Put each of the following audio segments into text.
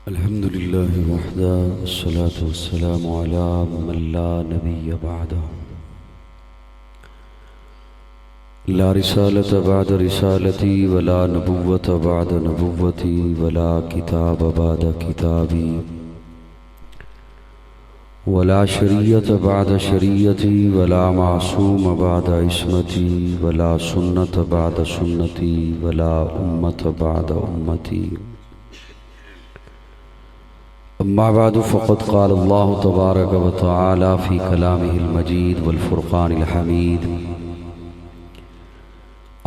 الحمد لله وحده والصلاة والسلام على من لا نبي بعده لا رسالة بعد رسالتي ولا نبوة بعد نبوتي ولا كتاب بعد كتابي ولا شريعة بعد شريعتي ولا معصوم بعد عصمتي ولا سنة بعد سنتي ولا أمة بعد أمتي. أما بعد فقد قال الله تبارك وتعالى في كلامه المجيد والفرقان الحميد: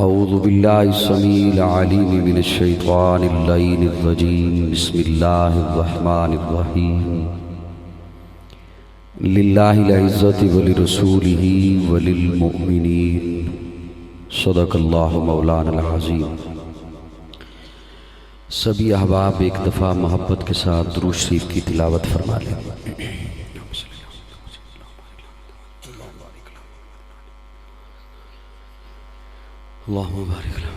أعوذ بالله السميع العليم من الشيطان اللعين الرجيم. بسم الله الرحمن الرحيم. لله العزة ولرسوله وللمؤمنين. صدق الله مولانا العظيم. سبھی احباب ایک دفعہ محبت کے ساتھ درود شریف کی تلاوت فرما لیں. اللہم بارک لنا.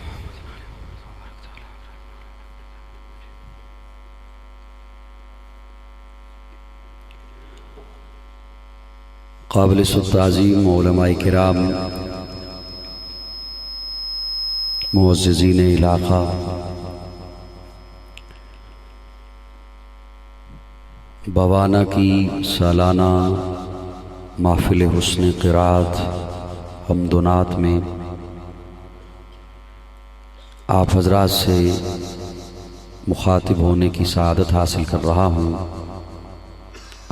قابل التعظیم علماء کرام، معززین علاقہ، بوانا کی سالانہ محفل حسن قرات حمد و نعت میں آپ حضرات سے مخاطب ہونے کی سعادت حاصل کر رہا ہوں.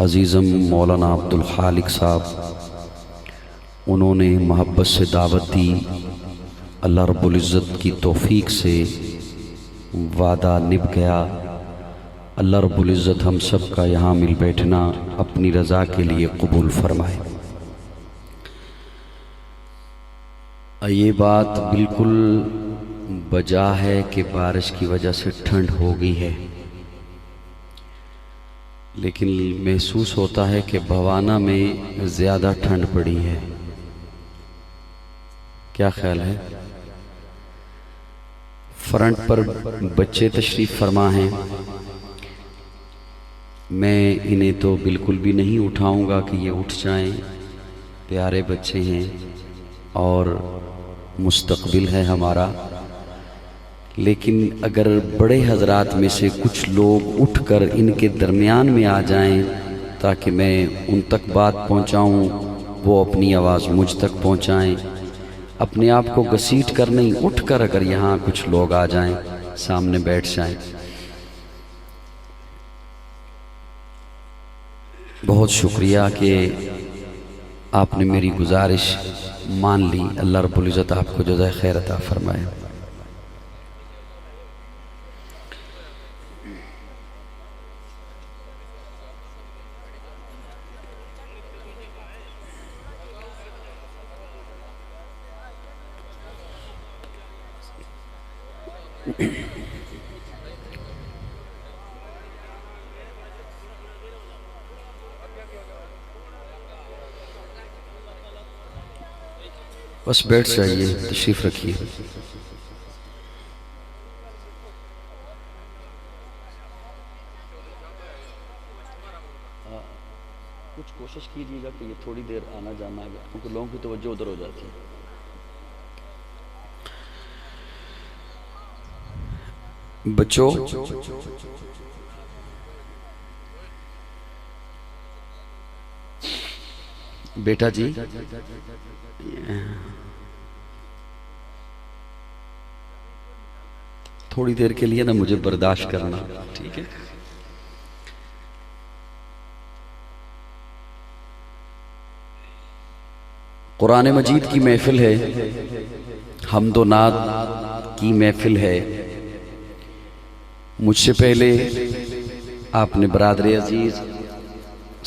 عزیزم مولانا عبدالخالق صاحب، انہوں نے محبت سے دعوت دی. اللہ رب العزت کی توفیق سے وعدہ نبھ گیا. اللہ رب العزت ہم سب کا یہاں مل بیٹھنا اپنی رضا کے لیے قبول فرمائے. یہ بات بالکل بجا ہے کہ بارش کی وجہ سے ٹھنڈ ہو گئی ہے، لیکن محسوس ہوتا ہے کہ بوانا میں زیادہ ٹھنڈ پڑی ہے. کیا خیال ہے؟ فرنٹ پر بچے تشریف فرما ہیں. میں انہیں تو بالکل بھی نہیں اٹھاؤں گا کہ یہ اٹھ جائیں. پیارے بچے ہیں اور مستقبل ہے ہمارا. لیکن اگر بڑے حضرات میں سے کچھ لوگ اٹھ کر ان کے درمیان میں آ جائیں تاکہ میں ان تک بات پہنچاؤں، وہ اپنی آواز مجھ تک پہنچائیں. اپنے آپ کو گھسیٹ کر نہیں، اٹھ کر اگر یہاں کچھ لوگ آ جائیں، سامنے بیٹھ جائیں. بہت شکریہ کہ آپ نے میری گزارش مان لی. اللہ رب العزت آپ کو جزائے خیر عطا فرمائے. بس بیٹھ جائیے، تشریف رکھیے. کچھ کوشش کیجیے گا کہ یہ تھوڑی دیر آنا جانا ہے، کیونکہ لوگوں کی توجہ ادھر ہو جاتی ہے. بچوں، بیٹا جی، تھوڑی دیر کے لیے نا مجھے برداشت کرنا، ٹھیک ہے؟ قرآن مجید کی محفل ہے، حمد و نعت کی محفل ہے. مجھ سے پہلے آپ نے برادر عزیز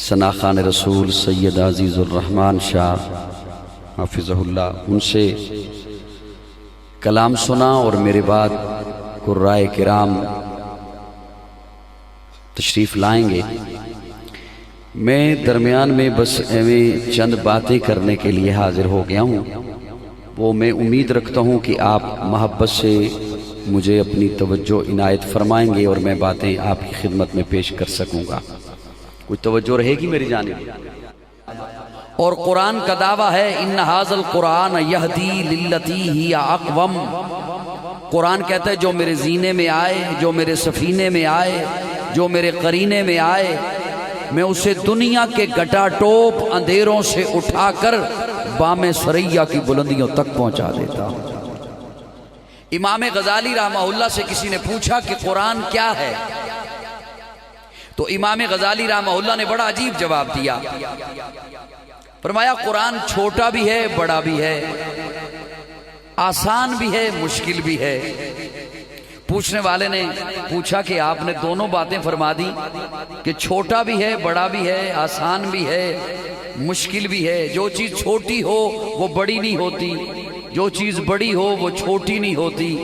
ثنا خان رسول سید عزیز الرحمن شاہ حافظہ اللہ، ان سے کلام سنا اور میرے بعد قرائے کرام تشریف لائیں گے. میں درمیان میں بس ایویں چند باتیں کرنے کے لیے حاضر ہو گیا ہوں. وہ میں امید رکھتا ہوں کہ آپ محبت سے مجھے اپنی توجہ عنایت فرمائیں گے اور میں باتیں آپ کی خدمت میں پیش کر سکوں گا. کچھ توجہ رہے گی میری جانب. اور قرآن کا دعویٰ ہے ان ھذا القرآن یہدی للتی ہی اقوم. قرآن کہتا ہے جو میرے زینے میں آئے، جو میرے سفینے میں آئے، جو میرے قرینے میں آئے، میں اسے دنیا کے گٹا ٹوپ اندھیروں سے اٹھا کر بام ثریا کی بلندیوں تک پہنچا دیتا ہوں. امام غزالی رحمہ اللہ سے کسی نے پوچھا کہ قرآن کیا ہے؟ تو امام غزالی رحمہ اللہ نے بڑا عجیب جواب دیا. فرمایا قرآن چھوٹا بھی ہے، بڑا بھی ہے، آسان بھی ہے، مشکل بھی ہے. پوچھنے والے نے پوچھا کہ آپ نے دونوں باتیں فرما دی کہ چھوٹا بھی ہے، بڑا بھی ہے، آسان بھی ہے، مشکل بھی ہے. جو چیز چھوٹی ہو وہ بڑی نہیں ہوتی، جو چیز بڑی ہو وہ چھوٹی نہیں ہوتی،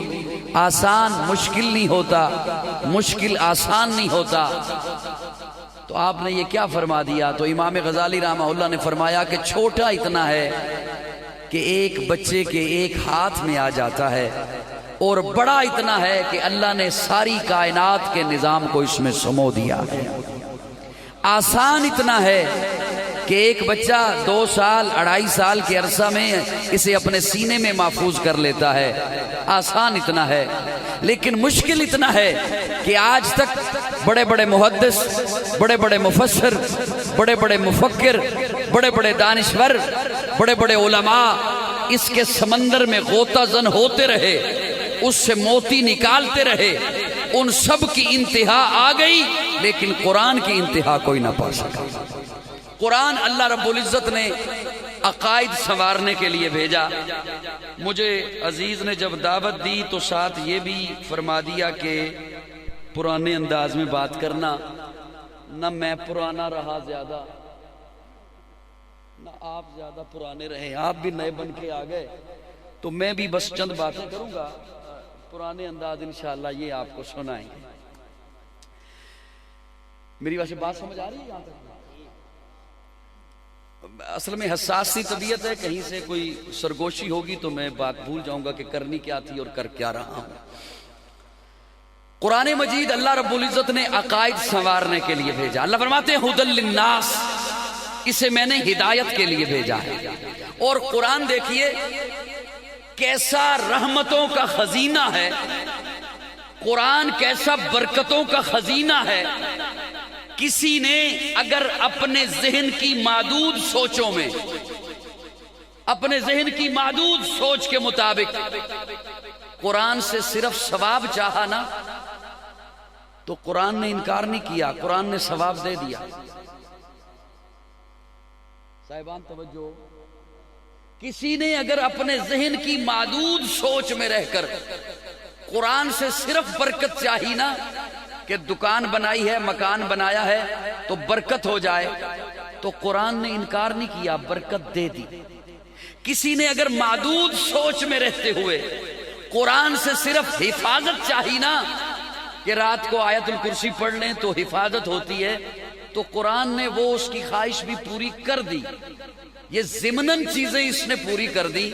آسان مشکل نہیں ہوتا، مشکل آسان نہیں ہوتا. تو آپ نے یہ کیا فرما دیا؟ تو امام غزالی رحمہ اللہ نے فرمایا کہ چھوٹا اتنا ہے کہ ایک بچے کے ایک ہاتھ میں آ جاتا ہے، اور بڑا اتنا ہے کہ اللہ نے ساری کائنات کے نظام کو اس میں سمو دیا ہے. آسان اتنا ہے کہ ایک بچہ 2 سال 2.5 سال کے عرصہ میں اسے اپنے سینے میں محفوظ کر لیتا ہے، آسان اتنا ہے. لیکن مشکل اتنا ہے کہ آج تک بڑے بڑے محدث، بڑے بڑے مفسر، بڑے بڑے مفکر، بڑے بڑے دانشور، بڑے بڑے علماء اس کے سمندر میں غوطہ زن ہوتے رہے، اس سے موتی نکالتے رہے، ان سب کی انتہا آ گئی، لیکن قرآن کی انتہا کوئی نہ پا سکا. قرآن اللہ رب العزت نے عقائد سنوارنے کے لیے بھیجا. مجھے عزیز نے جب دعوت دی تو ساتھ یہ بھی فرما دیا کہ پرانے انداز میں بات کرنا. نہ میں پرانا رہا زیادہ، نہ آپ زیادہ پرانے رہے، آپ بھی نئے بن کے آ گئے، تو میں بھی بس چند باتیں کروں گا، پرانے انداز انشاءاللہ یہ آپ کو سنائیں گے. میری ویسے بات سمجھ آ رہی ہے یہاں تک؟ اصل میں حساس سی طبیعت ہے، کہیں سے کوئی سرگوشی ہوگی تو میں بات بھول جاؤں گا کہ کرنی کیا تھی اور کر کیا رہا ہوں. قرآن مجید اللہ رب العزت نے عقائد سنوارنے کے لیے بھیجا. اللہ فرماتے ہیں ھدی للناس، اسے میں نے ہدایت کے لیے بھیجا ہے. اور قرآن دیکھیے کیسا رحمتوں کا خزینہ ہے، قرآن کیسا برکتوں کا خزینہ ہے. کسی نے اگر اپنے ذہن کی محدود سوچوں میں، اپنے ذہن کی محدود سوچ کے مطابق قرآن سے صرف ثواب چاہا نا، تو قرآن نے انکار نہیں کیا، قرآن نے ثواب دے دیا. صاحبان توجہ، کسی نے اگر اپنے ذہن کی محدود سوچ میں رہ کر قرآن سے صرف برکت چاہی نا کہ دکان بنائی ہے، مکان بنایا ہے تو برکت ہو جائے، تو قرآن نے انکار نہیں کیا، برکت دے دی. کسی نے اگر محدود سوچ میں رہتے ہوئے قرآن سے صرف حفاظت چاہی نا کہ رات کو آیت الکرسی پڑھ لیں تو حفاظت ہوتی ہے، تو قرآن نے وہ اس کی خواہش بھی پوری کر دی. یہ ضمناً چیزیں اس نے پوری کر دی.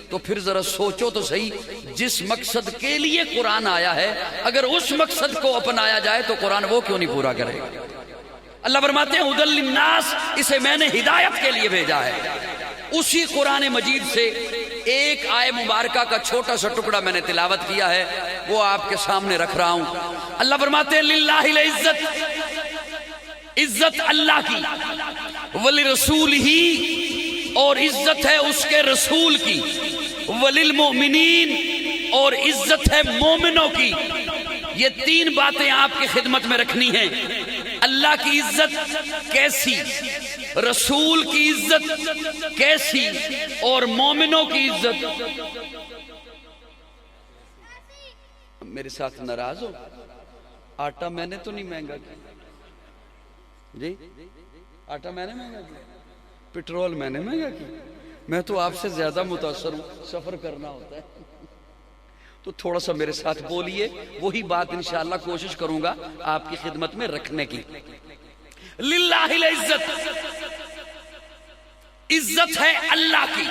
تو پھر ذرا سوچو تو صحیح، جس مقصد کے لیے قرآن آیا ہے اگر اس مقصد کو اپنایا جائے تو قرآن وہ کیوں نہیں پورا کرے گا؟ اللہ فرماتے ہیں ھدی للناس، اسے میں نے ہدایت کے لیے بھیجا ہے. اسی قرآن مجید سے ایک آیہ مبارکہ کا چھوٹا سا ٹکڑا میں نے تلاوت کیا ہے، وہ آپ کے سامنے رکھ رہا ہوں. اللہ فرماتے ہیں للہ العزت، عزت اللہ کی، ولرسول ہی، اور عزت ہے اس کے رسول کی، وللمؤمنین، اور عزت ہے مومنوں کی. یہ 3 باتیں آپ کی خدمت میں رکھنی ہیں. اللہ کی عزت کیسی، رسول کی عزت کیسی، اور مومنوں کی عزت. میرے ساتھ ناراض ہو؟ آٹا میں نے تو نہیں مہنگا کیا جی، آٹا میں نے مہنگا کیا، پیٹرول میں نے مہنگا کیا. میں تو آپ سے زیادہ متاثر ہوں، سفر کرنا ہوتا ہے. تو تھوڑا سا میرے ساتھ بولیے، وہی بات انشاءاللہ کوشش کروں گا آپ کی خدمت میں رکھنے کی. للہ العزت، عزت ہے اللہ کی،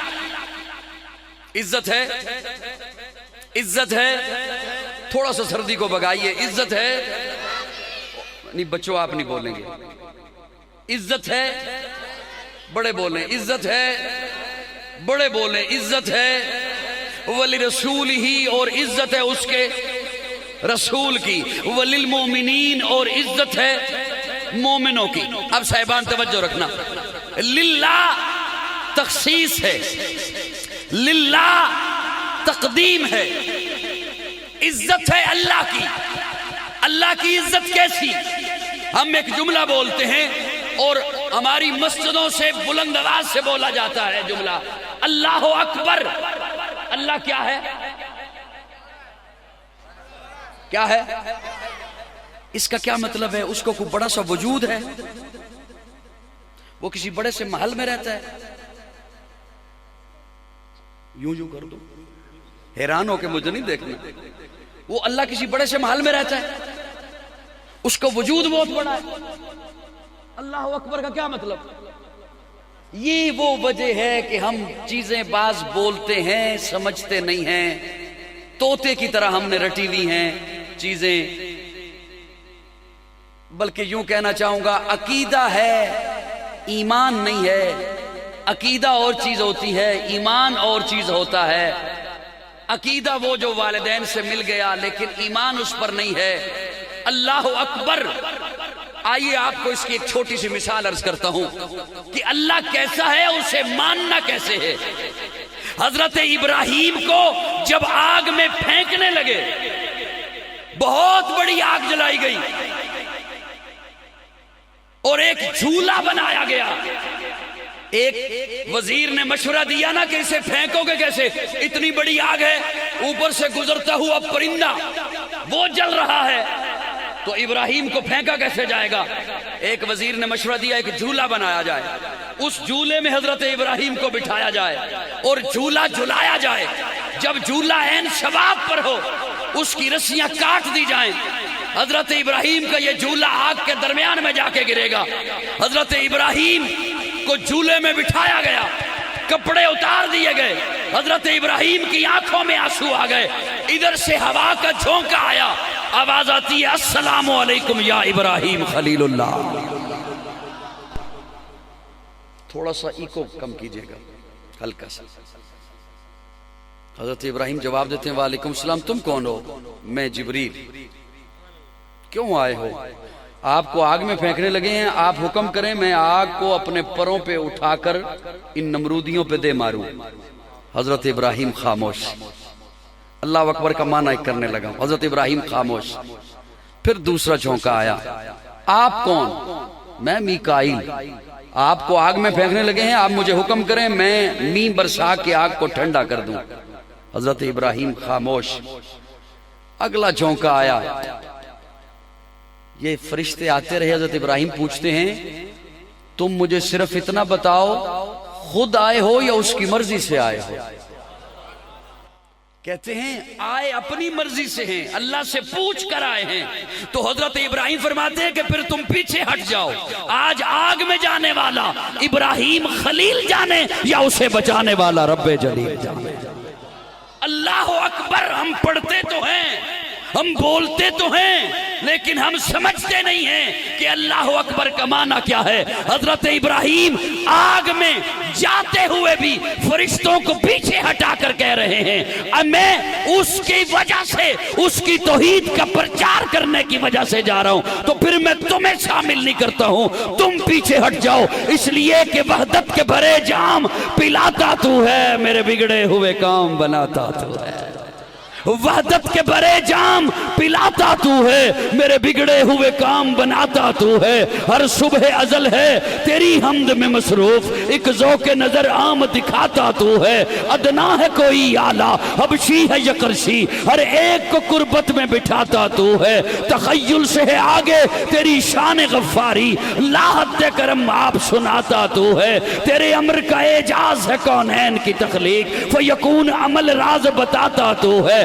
عزت ہے تھوڑا سا سردی کو بگائیے. عزت ہے نہیں بچوں آپ نہیں بولیں گے. عزت ہے بڑے بولیں. عزت ہے بڑے بولیں. عزت ہے ولی رسول ہی اور عزت ہے اس کے رسول کی. وللمومنین اور عزت ہے مومنوں کی. اب صاحبان توجہ رکھنا. للہ تخصیص ہے, للہ تقدیم ہے. عزت ہے اللہ کی. اللہ کی عزت کیسی؟ ہم ایک جملہ بولتے ہیں اور ہماری مسجدوں سے بلند آواز سے بولا جاتا ہے جملہ اللہ اکبر. اللہ کیا ہے؟ کیا ہے اس کا کیا مطلب ہے؟ اس کو کوئی بڑا سا وجود ہے؟ وہ کسی بڑے سے محل میں رہتا ہے؟ یوں یوں کر دو, حیران ہو کے مجھے نہیں دیکھنا. وہ اللہ کسی بڑے سے محل میں رہتا ہے, اس کا وجود بہت بڑا ہے. اللہ اکبر کا کیا مطلب؟ یہ وہ وجہ ہے کہ ہم چیزیں بعض بولتے ہیں سمجھتے نہیں ہیں. طوطے کی طرح ہم نے رٹی ہوئی ہیں چیزیں. بلکہ یوں کہنا چاہوں گا عقیدہ ہے ایمان نہیں ہے. عقیدہ اور چیز ہوتی ہے, ایمان اور چیز ہوتا ہے. عقیدہ وہ جو والدین سے مل گیا لیکن ایمان اس پر نہیں ہے. اللہ اکبر. آئیے آپ کو اس کی ایک چھوٹی سی مثال عرض کرتا ہوں کہ اللہ کیسا ہے, اسے ماننا کیسے ہے. حضرت ابراہیم کو جب آگ میں پھینکنے لگے, بہت بڑی آگ جلائی گئی اور ایک جھولا بنایا گیا. ایک وزیر نے مشورہ دیا نا کہ اسے پھینکو گے کیسے, اتنی بڑی آگ ہے, اوپر سے گزرتا ہوا پرندہ وہ جل رہا ہے, تو ابراہیم کو پھینکا کیسے جائے گا؟ ایک وزیر نے مشورہ دیا ایک جھولا بنایا جائے, اس جھولے میں حضرت ابراہیم کو بٹھایا جائے اور جھولا جھلایا جائے. جب جھولا عین شباب پر ہو اس کی رسیاں کاٹ دی جائیں. حضرت ابراہیم کا یہ جھولا آگ کے درمیان میں جا کے گرے گا. حضرت ابراہیم کو جھولے میں بٹھایا گیا, کپڑے اتار دیے گئے, حضرت ابراہیم کی آنکھوں میں آنسو آ گئے. ادھر سے ہوا کا جھونکا آیا, آواز آتی ہے السلام علیکم یا ابراہیم خلیل اللہ. تھوڑا سا ایکو کم کیجئے گا, ہلکا سا. حضرت ابراہیم جواب دیتے ہیں وعلیکم السلام. تم کون ہو؟ میں جبریل. کیوں آئے ہو؟ آپ کو آگ میں پھینکنے لگے ہیں, آپ حکم کریں میں آگ کو اپنے پروں پہ اٹھا کر ان نمرودیوں پہ دے ماروں. حضرت ابراہیم خاموش. اللہ اکبر کا معنی کرنے لگا. حضرت ابراہیم خاموش. پھر دوسرا جھونکا آیا, آپ کون؟ میں میکائیل. آپ کو آگ میں پھینکنے لگے ہیں, آپ مجھے حکم کریں میں می برسا کے آگ کو ٹھنڈا کر دوں. حضرت ابراہیم خاموش. اگلا جھونکا آیا, یہ فرشتے آتے رہے. حضرت ابراہیم پوچھتے ہیں تم مجھے صرف اتنا بتاؤ خود آئے ہو یا اس کی مرضی سے آئے ہو؟ کہتے ہیں آئے اپنی مرضی سے ہیں, اللہ سے پوچھ کر آئے ہیں. تو حضرت ابراہیم فرماتے ہیں کہ پھر تم پیچھے ہٹ جاؤ. آج آگ میں جانے والا ابراہیم خلیل جانے یا اسے بچانے والا رب جلیل جانے. اللہ اکبر. ہم پڑھتے تو ہیں, ہم بولتے تو ہیں, لیکن ہم سمجھتے نہیں ہیں کہ اللہ اکبر کا معنی کیا ہے. حضرت ابراہیم آگ میں جاتے ہوئے بھی فرشتوں کو پیچھے ہٹا کر کہہ رہے ہیں میں اس کی وجہ سے, اس کی توحید کا پرچار کرنے کی وجہ سے جا رہا ہوں, تو پھر میں تمہیں شامل نہیں کرتا ہوں, تم پیچھے ہٹ جاؤ. اس لیے کہ وحدت کے بھرے جام پلاتا تو ہے, میرے بگڑے ہوئے کام بناتا تو ہے. وحدت کے بڑے جام پلاتا تو ہے, میرے بگڑے ہوئے کام بناتا تو ہے. ہر صبح ازل ہے تیری حمد میں مصروف, ایک ذوق نظر عام دکھاتا تو ہے. ادنا ہے کوئی اعلیٰ, حبشی ہے یا کرشی, ہر ایک کو قربت میں بٹھاتا تو ہے. تخیل سے ہے آگے تیری شان غفاری, لا حد کرم آپ سناتا تو ہے. تیرے امر کا اعجاز ہے کونین کی تخلیق, فیکون عمل راز بتاتا تو ہے.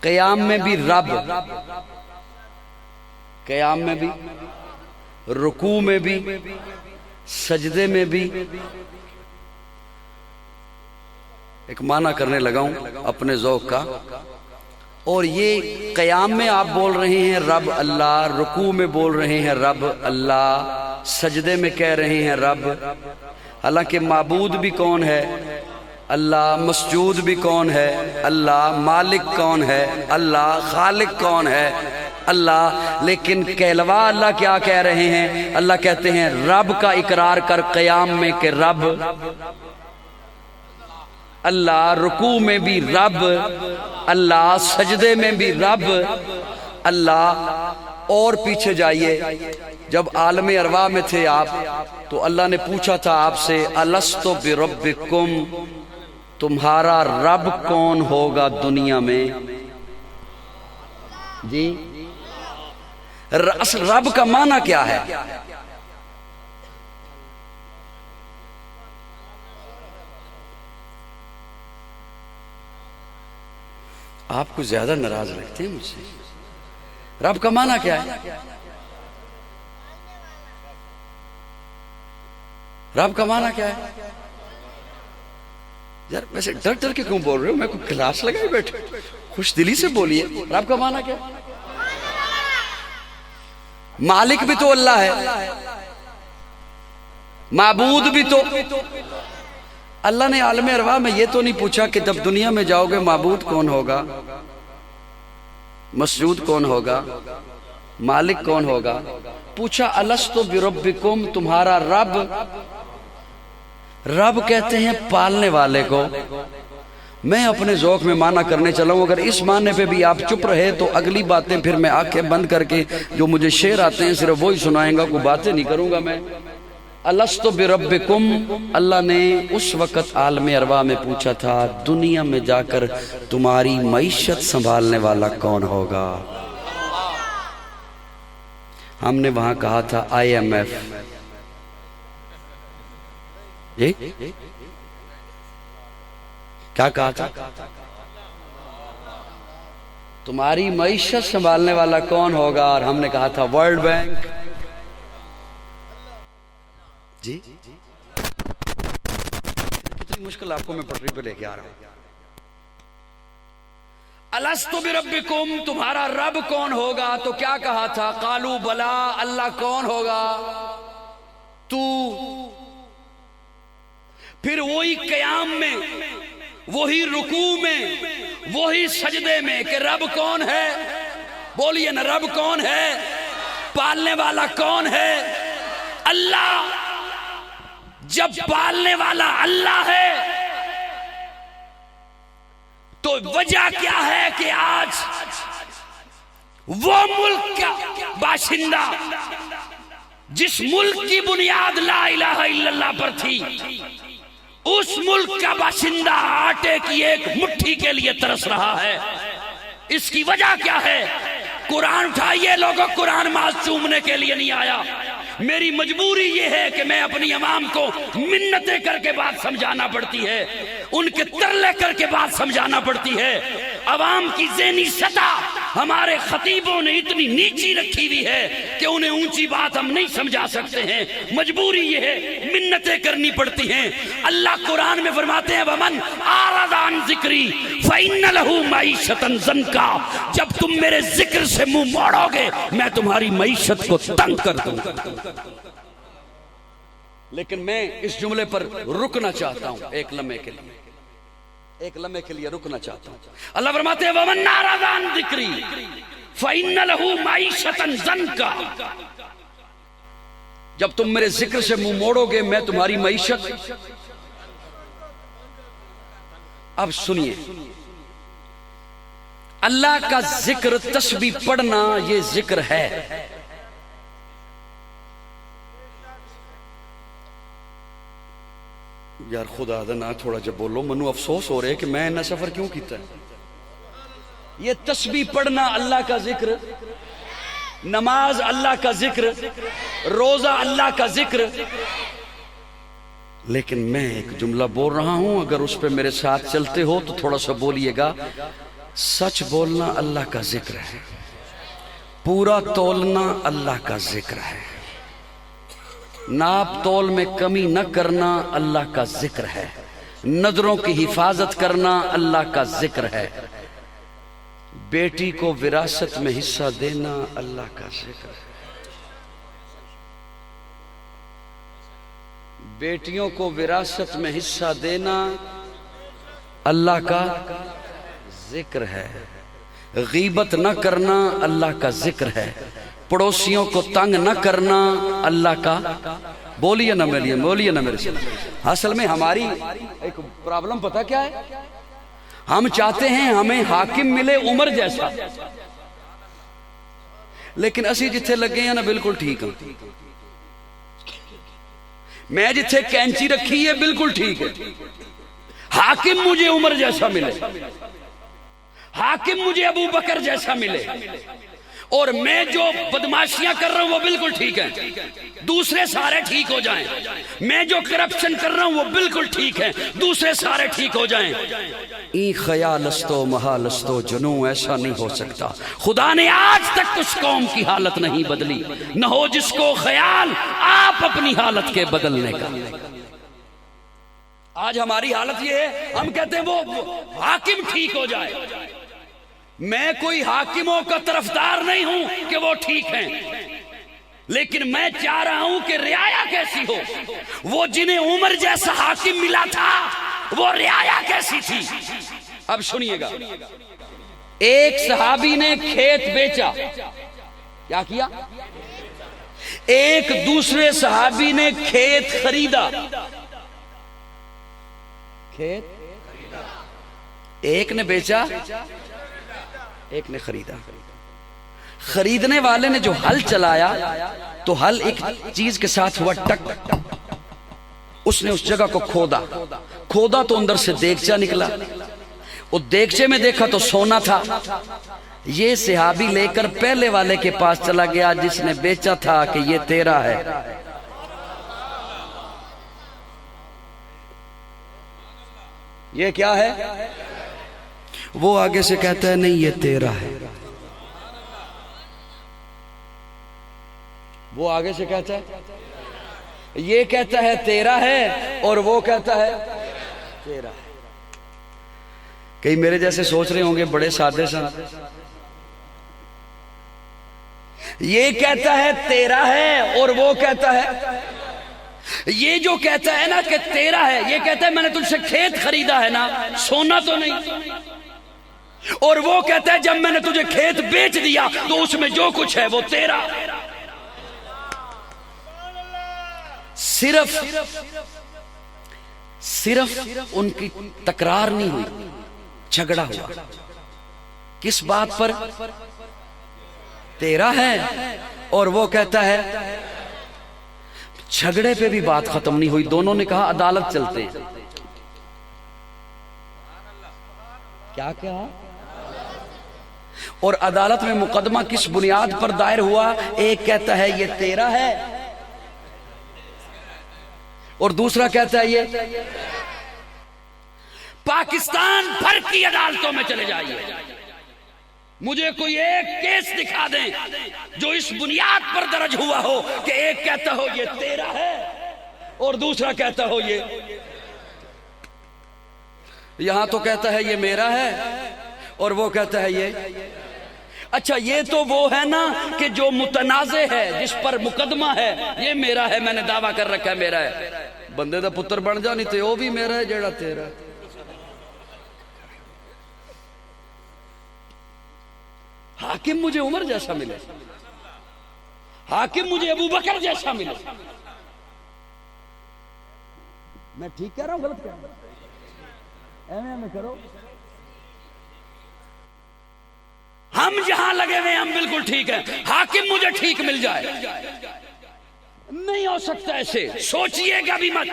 قیام میں بھی رب، قیام میں بھی، رکوع میں بھی، سجدے میں بھی۔ ایک معنی کرنے لگا ہوں اپنے ذوق کا، اور یہ قیام میں آپ بول رہے ہیں رب اللہ، رکوع میں بول رہے ہیں رب اللہ، سجدے میں کہہ رہے ہیں رب، حالانکہ معبود بھی کون ہے؟ اللہ، مسجود بھی کون ہے؟ اللہ، مالک کون ہے؟ اللہ، خالق کون ہے؟ اللہ۔ لیکن کہلوا اللہ کیا کہہ رہے ہیں؟ اللہ کہتے ہیں رب کا اقرار کر قیام میں کہ رب اللہ، رکوع میں بھی رب اللہ، سجدے میں بھی رب اللہ۔ اور پیچھے جائیے، جب عالم ارواح میں تھے آپ تو اللہ نے پوچھا تھا آپ سے الستو بربکم، تمہارا رب کون ہوگا دنیا میں؟ جی، اصل رب کا معنی کیا ہے؟ آپ کو زیادہ ناراض لگتے ہیں مجھ سے۔ رب کا معنی کیا ہے؟ رب کا معنی کیا ہے؟ یار ویسے ڈر ڈر کے کیوں بول رہے ہو؟ میں کوئی کلاس لگائے بیٹھے، خوش دلی سے بولیے۔ رب کا معنی کیا ہے؟ مالک بھی تو اللہ ہے، معبود بھی تو اللہ نے۔ عالم ارواح میں یہ تو نہیں پوچھا کہ جب دنیا میں جاؤ گے معبود کون ہوگا، مسجود کون ہوگا، مالک کون ہوگا؟ پوچھا الستو بربکم، تمہارا رب۔ رب کہتے ہیں پالنے والے کو۔ میں اپنے ذوق میں معنی کرنے چلا ہوں، اگر اس معنی پہ بھی آپ چپ رہے تو اگلی باتیں پھر میں آنکھیں بند کر کے جو مجھے شعر آتے ہیں صرف وہی سنائیں گا، کوئی باتیں نہیں کروں گا میں۔ الستو بربکم، اللہ نے اس وقت عالم ارواح میں پوچھا تھا دنیا میں جا کر تمہاری معیشت سنبھالنے والا کون ہوگا؟ ہم نے وہاں کہا تھا IMF۔ جی کیا کہا تھا؟ تمہاری معیشت سنبھالنے والا کون ہوگا؟ اور ہم نے کہا تھا ورلڈ بینک۔ جی کتنی مشکل آپ کو میں پٹری پہ لے کے آ رہا ہوں۔ الستو بربکم، تمہارا رب کون ہوگا؟ تو کیا کہا تھا؟ قالوا بلا، اللہ کون ہوگا؟ تو۔ پھر وہی قیام میں، وہی رکوع میں، وہی سجدے میں کہ رب کون ہے؟ بولیے نا، رب کون ہے؟ پالنے والا کون ہے؟ اللہ۔ جب پالنے والا اللہ ہے تو وجہ کیا ہے کہ آج وہ ملک کا باشندہ جس ملک کی بنیاد لا الہ الا اللہ پر تھی، اس ملک کا باشندہ آٹے کی ایک مٹھی کے لیے ترس رہا ہے۔ اس کی وجہ کیا ہے؟ قرآن اٹھائیے لوگوں، قرآن ماس چومنے کے لیے نہیں آیا۔ میری مجبوری یہ ہے کہ میں اپنی عوام کو منتیں کر کے بات سمجھانا پڑتی ہے، ان کے ترلے کر کے بات سمجھانا پڑتی ہے۔ عوام کی ذہنی سطح ہمارے خطیبوں نے اتنی نیچی رکھی ہوئی ہے کہ انہیں اونچی بات ہم نہیں سمجھا سکتے ہیں۔ مجبوری یہ ہے، منتیں کرنی پڑتی ہیں۔ اللہ قرآن میں فرماتے ہیں وَمَنْ أَعْرَضَ عَنْ ذِكْرِي فَإِنَّ لَهُ مَعِيشَةً ضَنْكًا، جب تم میرے ذکر سے منہ موڑو گے میں تمہاری معیشت کو تنگ کر دوں گا۔ لیکن میں اس جملے پر رکنا چاہتا ہوں ایک لمحے کے لیے، ایک لمحے کے لیے رکنا چاہتا ہوں۔ اللہ فرماتے ہیں وَمَنْ أَعْرَضَ عَنْ ذِكْرِي فَإِنَّ لَهُ مَعِيشَةً ضَنْكًا، جب تم میرے ذکر سے منہ موڑو گے میں تمہاری معیشت۔ اب سنیے، اللہ کا ذکر، تسبیح پڑھنا یہ ذکر ہے۔ یار خدا دا نا تھوڑا جب بولو، منو افسوس ہو رہے کہ میں نہ سفر کیوں کیتا ہے۔ یہ تسبیح پڑھنا اللہ کا ذکر، نماز اللہ کا ذکر، روزہ اللہ کا ذکر۔ لیکن میں ایک جملہ بول رہا ہوں، اگر اس پہ میرے ساتھ چلتے ہو تو تھوڑا سا بولیے گا، سچ بولنا اللہ کا ذکر ہے، پورا تولنا اللہ کا ذکر ہے، ناپ تول میں کمی نہ کرنا اللہ کا ذکر ہے، نظروں کی حفاظت کرنا اللہ کا ذکر ہے، بیٹی کو وراثت میں حصہ دینا اللہ کا ذکر ہے، بیٹیوں کو وراثت میں حصہ دینا اللہ کا ذکر ہے، غیبت نہ کرنا اللہ کا ذکر ہے، پڑوسیوں کو تنگ نہ کرنا اللہ کا، بولیے نہ میرے، بولیے نہ میرے۔ اصل میں ہماری ایک پرابلم پتہ کیا ہے، ہم چاہتے ہیں ہمیں حاکم ملے عمر جیسا، لیکن اسی جتھے لگے ہیں نا بالکل ٹھیک ہیں، میں جتھے کینچی رکھی ہے بالکل ٹھیک ہے، حاکم مجھے عمر جیسا ملے، حاکم مجھے ابو بکر جیسا ملے، اور میں جو بدماشیاں کر رہا ہوں وہ بالکل ٹھیک ہے، دوسرے سارے ٹھیک ہو جائیں، میں جو کرپشن کر رہا ہوں وہ بالکل ٹھیک ہے، دوسرے سارے ٹھیک ہو جائیں۔ این خیال استو محال استو جنوں، ایسا نہیں ہو سکتا، خدا نے آج تک اس قوم کی حالت نہیں بدلی، نہ ہو جس کو خیال آپ اپنی حالت کے بدلنے کا۔ آج ہماری حالت یہ ہے، ہم کہتے ہیں وہ حاکم ٹھیک ہو جائے، میں کوئی حاکموں کا طرفدار نہیں ہوں کہ وہ ٹھیک ہیں، لیکن میں چاہ رہا ہوں کہ رعایا کیسی ہو، وہ جنہیں عمر جیسا حاکم ملا تھا وہ رعایا کیسی تھی۔ اب سنیے گا، ایک صحابی نے کھیت بیچا، کیا کیا؟ ایک دوسرے صحابی نے کھیت خریدا، کھیت ایک نے بیچا ایک نے خریدا، خریدنے والے نے جو ہل چلایا تو ہل ایک چیز کے ساتھ ہوا ٹک، اس نے اس جگہ کو کھودا تو اندر سے دیگچہ نکلا، وہ دیگچے میں دیکھا تو سونا تھا، یہ صحابی لے کر پہلے والے کے پاس چلا گیا جس نے بیچا تھا کہ یہ تیرا ہے، یہ کیا ہے؟ وہ آگے سے کہتا ہے نہیں یہ تیرا ہے، وہ آگے سے کہتا ہے، یہ کہتا ہے تیرا ہے اور وہ کہتا ہے تیرا ہے۔ کئی میرے جیسے سوچ رہے ہوں گے بڑے سادے سن، یہ کہتا ہے تیرا ہے اور وہ کہتا ہے، یہ جو کہتا ہے نا کہ تیرا ہے، یہ کہتا ہے میں نے تجھ سے کھیت خریدا ہے نا، سونا تو نہیں، اور وہ کہتا ہے جب میں نے تجھے کھیت بیچ دیا تو اس میں جو کچھ ہے وہ تیرا۔ صرف ان کی تکرار نہیں ہوئی، جھگڑا ہوا، کس بات پر؟ تیرا ہے اور وہ کہتا ہے، جھگڑے پہ بھی بات ختم نہیں ہوئی، دونوں نے کہا عدالت چلتے ہیں، کیا کہا؟ اور عدالت میں مقدمہ کس بنیاد پر دائر ہوا؟ ایک کہتا ہے یہ تیرا ہے اور دوسرا کہتا ہے یہ۔ پاکستان بھر کی عدالتوں میں چلے جائیے، مجھے کوئی ایک کیس دکھا دیں جو اس بنیاد پر درج ہوا ہو کہ ایک کہتا ہو یہ تیرا ہے اور دوسرا کہتا ہو یہ۔ یہاں تو کہتا ہے یہ میرا ہے اور وہ کہتا ہے یہ۔ اچھا یہ تو وہ ہے نا کہ جو متنازع ہے، جس پر مقدمہ ہے، یہ میرا ہے، میں نے دعویٰ کر رکھا ہے میرا ہے، بندے دا پتر بن جا نہیں تو وہ بھی میرا ہے جیڑا تیرا ہے۔ حاکم مجھے عمر جیسا ملے، حاکم مجھے ابو بکر جیسا ملے، میں ٹھیک کہہ رہا ہوں غلط کہہ رہا ہوں؟ ایویں کرو، ہم جہاں لگے ہوئے ہم بالکل ٹھیک ہیں، حاکم مجھے ٹھیک مل جائے، نہیں ہو سکتا ایسے، سوچئے گا بھی مت۔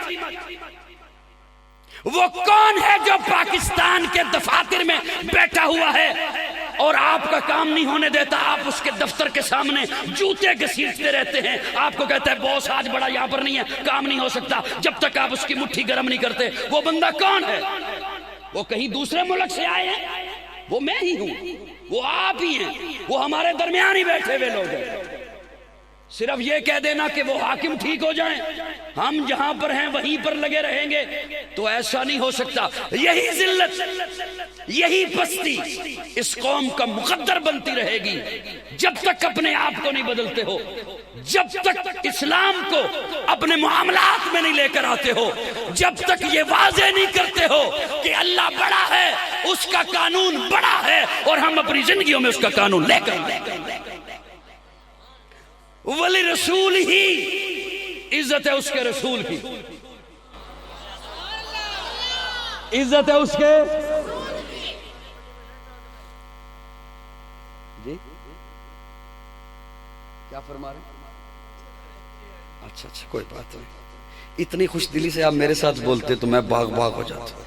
وہ کون ہے جو پاکستان کے دفاتر میں بیٹھا ہوا ہے اور آپ کا کام نہیں ہونے دیتا، آپ اس کے دفتر کے سامنے جوتے گھسیٹتے رہتے ہیں، آپ کو کہتا ہے باس آج بڑا یہاں پر نہیں ہے، کام نہیں ہو سکتا، جب تک آپ اس کی مٹھی گرم نہیں کرتے۔ وہ بندہ کون ہے؟ وہ کہیں دوسرے ملک سے آئے ہیں، وہ میں ہی ہوں، وہ آپ ہی ہیں، وہ ہمارے درمیان ہی بیٹھے ہوئے لوگ ہیں۔ صرف یہ کہہ دینا کہ وہ حاکم ٹھیک ہو جائیں، ہم جہاں پر ہیں وہیں پر لگے رہیں گے، تو ایسا نہیں ہو سکتا۔ یہی ذلت، یہی پستی اس قوم کا مقدر بنتی رہے گی جب تک اپنے آپ کو نہیں بدلتے ہو، جب تک اسلام کو اپنے معاملات میں نہیں لے کر آتے ہو، جب تک یہ واضح نہیں کرتے ہو کہ اللہ بڑا ہے، اس کا قانون بڑا ہے، اور ہم اپنی زندگیوں میں اس کا قانون لے کر ولی رسول ہی عزت ہے اس کے رسول کی، عزت ہے اس کے جی کیا فرما رہے ہیں؟ اچھا کوئی بات نہیں، اتنی خوش دلی سے آپ میرے ساتھ بولتے تو میں بھاگ ہو جاتا،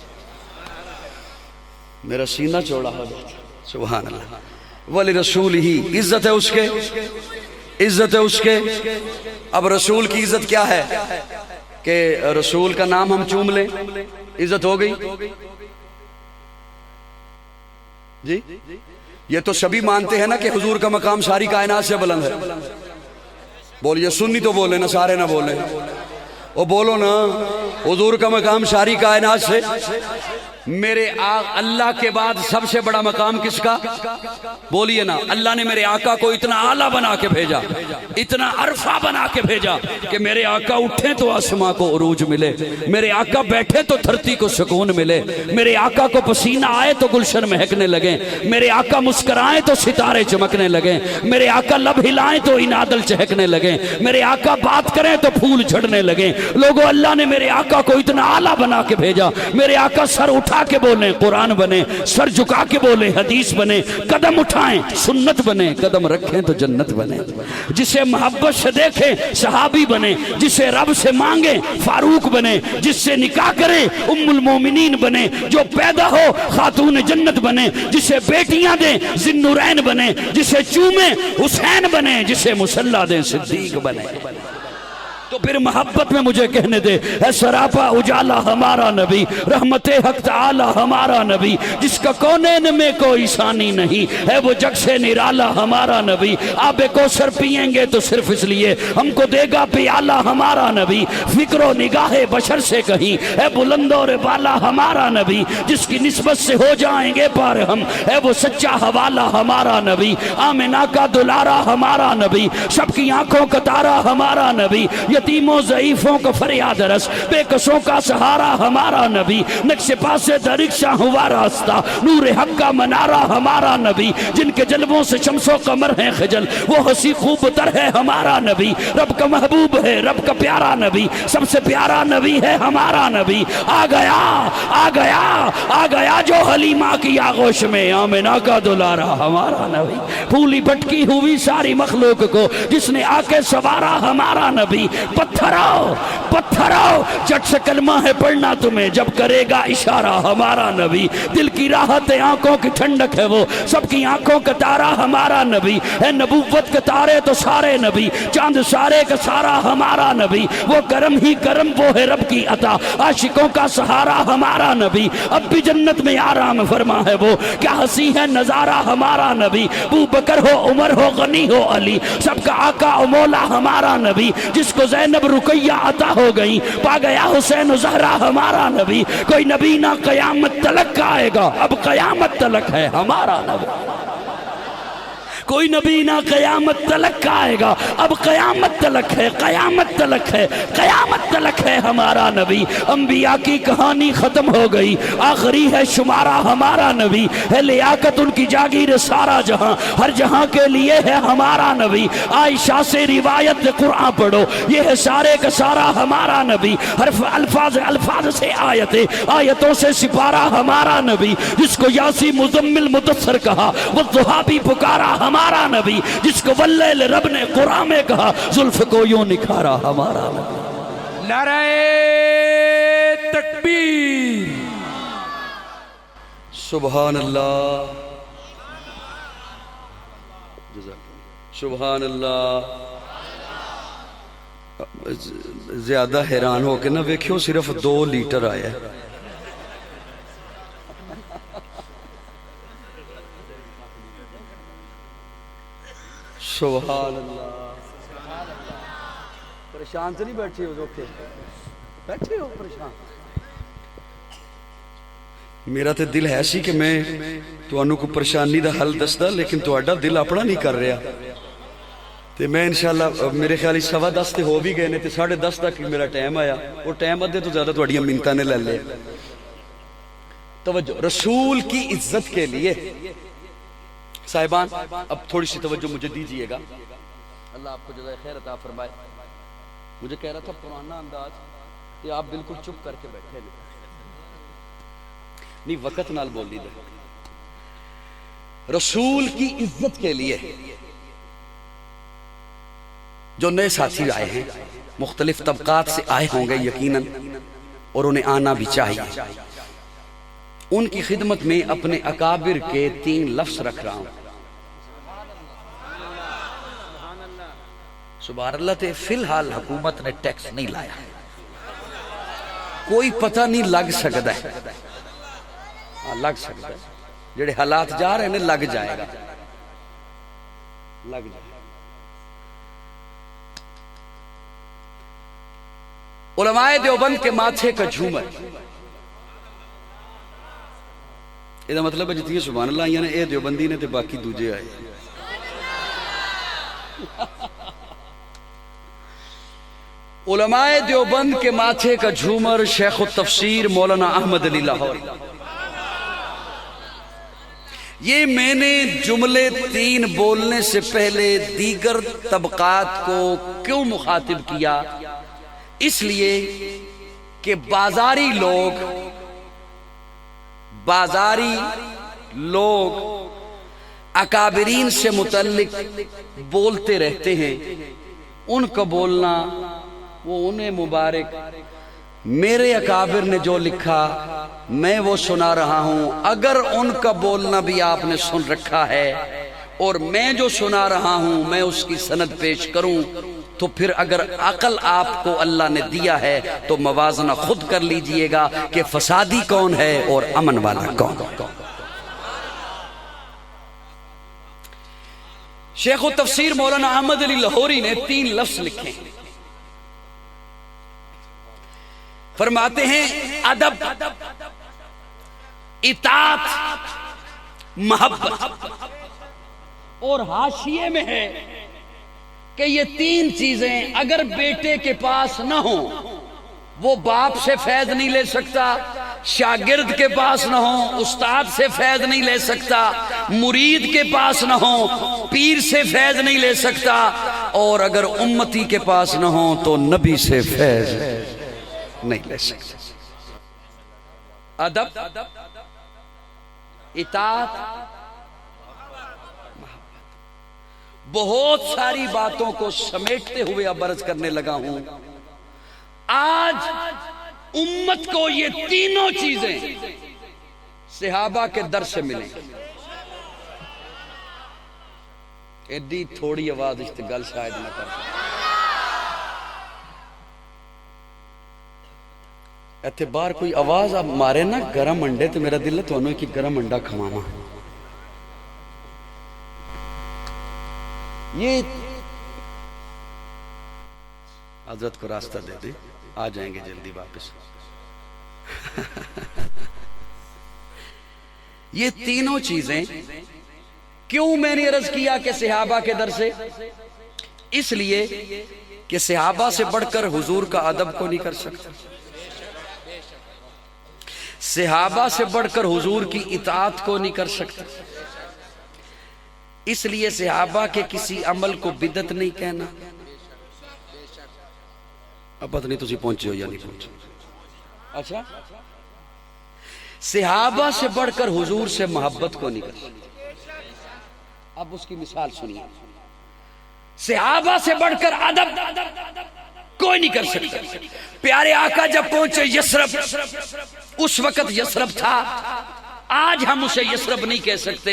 میرا سینہ چوڑا ہو جاتا۔ سبحان اللہ۔ ولی رسول ہی عزت ہے اس کے، عزت ہے اس کے۔ اب رسول کی عزت کیا ہے کہ رسول کا نام ہم چوم لیں، عزت ہو گئی جی؟ یہ تو سبھی مانتے ہیں نا کہ حضور کا مقام ساری کائنات سے بلند ہے، بولیے سنی تو بولے نا، سارے نہ بولے، وہ بولو نا، حضور کا مقام ساری کائنات سے، میرے اللہ کے بعد سب سے بڑا مقام کس کا؟ بولیے نا، اللہ نے میرے آقا کو اتنا اعلیٰ بنا کے بھیجا، اتنا عرفہ بنا کے بھیجا کہ میرے آقا اٹھیں تو آسماں کو عروج ملے، میرے آقا بیٹھے تو دھرتی کو سکون ملے، میرے آقا کو پسینہ آئے تو گلشن مہکنے لگیں، میرے آقا مسکرائیں تو ستارے چمکنے لگیں، میرے آقا لب ہلائیں تو انادل چہکنے لگیں، میرے آقا بات کریں تو پھول جھڑنے لگیں۔ لوگوں، اللہ نے میرے آقا کو اتنا اعلیٰ بنا کے بھیجا، میرے آقا سر اٹھا کے بولیں قرآن بنے، سر جھکا کے بولیں حدیث بنے، قدم اٹھائیں سنت بنے، قدم رکھیں تو جنت بنے، جسے محبت سے دیکھیں صحابی بنے، جسے رب سے مانگیں فاروق بنے، جس سے نکاح کریں ام المومنین بنے، جو پیدا ہو خاتون جنت بنے، جسے بیٹیاں دیں ذی النورین بنے، جسے چومیں حسین بنے، جسے مصلی دیں صدیق بنے۔ تو پھر محبت میں مجھے کہنے دے، اے سراپا اجالا ہمارا نبی، رحمت حق تعالی ہمارا نبی، جس کا کونین میں کوئی ثانی نہیں ہے، وہ جگ سے نرالا ہمارا نبی، آب کوثر پئیں گے تو صرف اس لیے ہم کو دے گا پیالہ ہمارا نبی، فکر و نگاہ بشر سے کہیں اے بلند اور بالا ہمارا نبی، جس کی نسبت سے ہو جائیں گے پار ہم، ہے وہ سچا حوالہ ہمارا نبی، آمنہ کا دلارا ہمارا نبی، سب کی آنکھوں کا تارا ہمارا نبی، یتیموں ضعیفوں کو فریاد رس، بے کسوں کا سہارا ہمارا نبی، نقش پاس درکشاں ہوا راستہ، نور حق کا منارہ ہمارا نبی، جن کے جلووں سے شمس و قمر ہیں خجل، وہ ہنسی خوب تر ہے ہمارا نبی، رب کا محبوب ہے رب کا پیارا نبی، سب سے پیارا نبی ہے ہمارا نبی، آ گیا آ گیا آ گیا جو حلیمہ کی آغوش میں، آمنہ کا دلارا ہمارا نبی، پھولی بھٹکی ہوئی ساری مخلوق کو جس نے آ کے سوارا ہمارا نبی، پتھر آؤ جٹ سے کلمہ ہے پڑھنا تمہیں جب کرے گا اشارہ ہمارا نبی، دل کی راحت آنکھوں کی ٹھنڈک ہے وہ، سب کی آنکھوں کا تارا ہمارا نبی ہے، نبوت کے تارے تو سارے نبی، چاند سارے کا سارا ہمارا نبی، وہ کرم ہی کرم وہ ہے رب کی عطا، عاشقوں کا سہارا ہمارا نبی، اب بھی جنت میں آرام فرما ہے وہ، کیا ہنسی ہے نظارہ ہمارا نبی، ابو بکر ہو عمر ہو غنی ہو علی، سب کا آقا و مولا ہمارا نبی، جس کو زینب رقیہ عطا ہو گئی، پا گیا حسین و زہرا ہمارا نبی، کوئی نبی نہ قیامت تلک آئے گا، اب قیامت تلک ہے ہمارا نبی، کوئی نبی نہ قیامت تلک آئے گا، اب قیامت تلک ہے، قیامت تلک ہے، قیامت تلک ہے ہمارا نبی، انبیاء کی کہانی ختم ہو گئی، آخری ہے شمارہ ہمارا نبی، ہے لیاقت ان کی جاگیر سارا جہاں، ہر جہاں کے لیے ہے ہمارا نبی، عائشہ سے روایت قرآن پڑھو، یہ ہے سارے کا سارا ہمارا نبی، حرف الفاظ سے آیتوں سے سپارہ ہمارا نبی، جس کو یاسی مزمل مدثر کہا، وہ ضحابی پکارا ہمارا نبی، جس کو واللیل رب نے قرآن میں کہا، زلف کو یوں نکھارا ہمارا نبی۔ نعرہ تکبیر، سبحان اللہ، سبحان اللہ۔ زیادہ حیران ہو کے نہ ویکھیو، صرف 2 لیٹر آیا ہے، سبحان اللہ. پریشان تو نہیں بیٹھے ہو؟ بیٹھے ہو پریشان؟ میرا تے دل ہے سی کہ میں تانوں کو پریشانی دا حل دسدا، لیکن تہاڈا دل اپنا نہیں کر رہا. تے میں انشاءاللہ میرے خیال 10:15 تے ہو بھی گئے نے تے 10:30 تک میرا ٹائم آیا. وہ ٹائم ادھے تو زیادہ تہاڈیاں منتاں نے لے لے. توجہ، رسول کی عزت کے لیے صاحبان اب تھوڑی سی توجہ مجھے دیجئے گا. اللہ آپ کو جزائے خیر عطا فرمائے. مجھے کہہ رہا تھا پرانا انداز کہ آپ بالکل چپ کر کے بیٹھے نہیں، وقت نال بولی دے. رسول کی عزت کے لیے جو نئے ساتھی آئے ہیں مختلف طبقات سے آئے ہوں گے یقیناً، اور انہیں آنا بھی چاہیے. ان کی خدمت میں اپنے اکابر کے 3 لفظ رکھ رہا ہوں. سبحان اللہ. تے فی الحال حکومت نے ٹیکس نہیں لایا، کوئی پتہ نہیں لگ سکتا ہے. لگ سکتا ہے، جڑے حالات جا رہے ہیں لگ جائے گا، لگ جائے گا. علماء دیوبند کے ماتھے کا جھومر، یہ مطلب ہے جتنی سبحان اللہ آئیاں نے اے دیوبندی نے تے باقی دوجے آئے. علماء دیوبند کے ماتھے کا جھومر شیخ التفسیر مولانا احمد علی لاہوری. یہ میں نے جملے 3 بولنے سے پہلے دیگر طبقات کو کیوں مخاطب کیا؟ اس لیے کہ بازاری لوگ اکابرین سے متعلق بولتے رہتے ہیں. ان کا بولنا وہ انہیں مبارک. میرے اکابر نے جو لکھا میں وہ سنا رہا ہوں. اگر ان کا بولنا بھی آپ نے سن رکھا ہے اور میں جو سنا رہا ہوں میں اس کی سند پیش کروں تو پھر اگر عقل آپ کو اللہ نے دیا ہے تو موازنہ خود کر لیجئے گا کہ فسادی کون ہے اور امن والا کون. شیخ التفسیر مولانا احمد علی لاہوری نے 3 لفظ لکھے. فرماتے ہیں ادب، اطاعت، محبت. اور حاشیے میں ہے کہ یہ 3 چیزیں اگر بیٹے کے پاس نہ ہوں وہ باپ سے فیض نہیں لے سکتا، شاگرد کے پاس نہ ہوں استاد سے فیض نہیں لے سکتا، مرید کے پاس نہ ہوں پیر سے فیض نہیں لے سکتا، اور اگر امتی کے پاس نہ ہوں تو نبی سے فیض نہیں لے سکتا. ادب، اطاعت، بہت ساری باتوں کو سمیٹتے ہوئے اب عرض کرنے لگا ہوں. آج امت کو یہ 3 چیزیں صحابہ کے در سے ملیں. ایڈی تھوڑی آواز اشتغال شاید نہ کر سکتے. ایتھے باہر کوئی آواز آپ مارے نا گرم انڈے تو میرا دل ہے تو انہوں کی گرم انڈا کھوانا. یہ حضرت کو راستہ دے دے، آ جائیں گے جلدی واپس. یہ 3 چیزیں کیوں میں نے عرض کیا کہ صحابہ کے در سے؟ اس لیے کہ صحابہ سے بڑھ کر حضور کا ادب کو نہیں کر سکتا، صحابہ سے بڑھ کر حضور کی اطاعت کو نہیں کر سکتا. اس لیے صحابہ کے کسی عمل کو بدعت نہیں کہنا. اب پتہ نہیں تسی پہنچے ہو یا نہیں پہنچے. اچھا، صحابہ سے بڑھ کر حضور سے محبت کو نہیں کر سکتا. اب اس کی مثال سنیے. صحابہ سے بڑھ کر ادب کوئی نہیں کر سکتا. پیارے آقا جب پہنچے یثرب، اس وقت یثرب تھا، آج ہم اسے یثرب نہیں کہہ سکتے.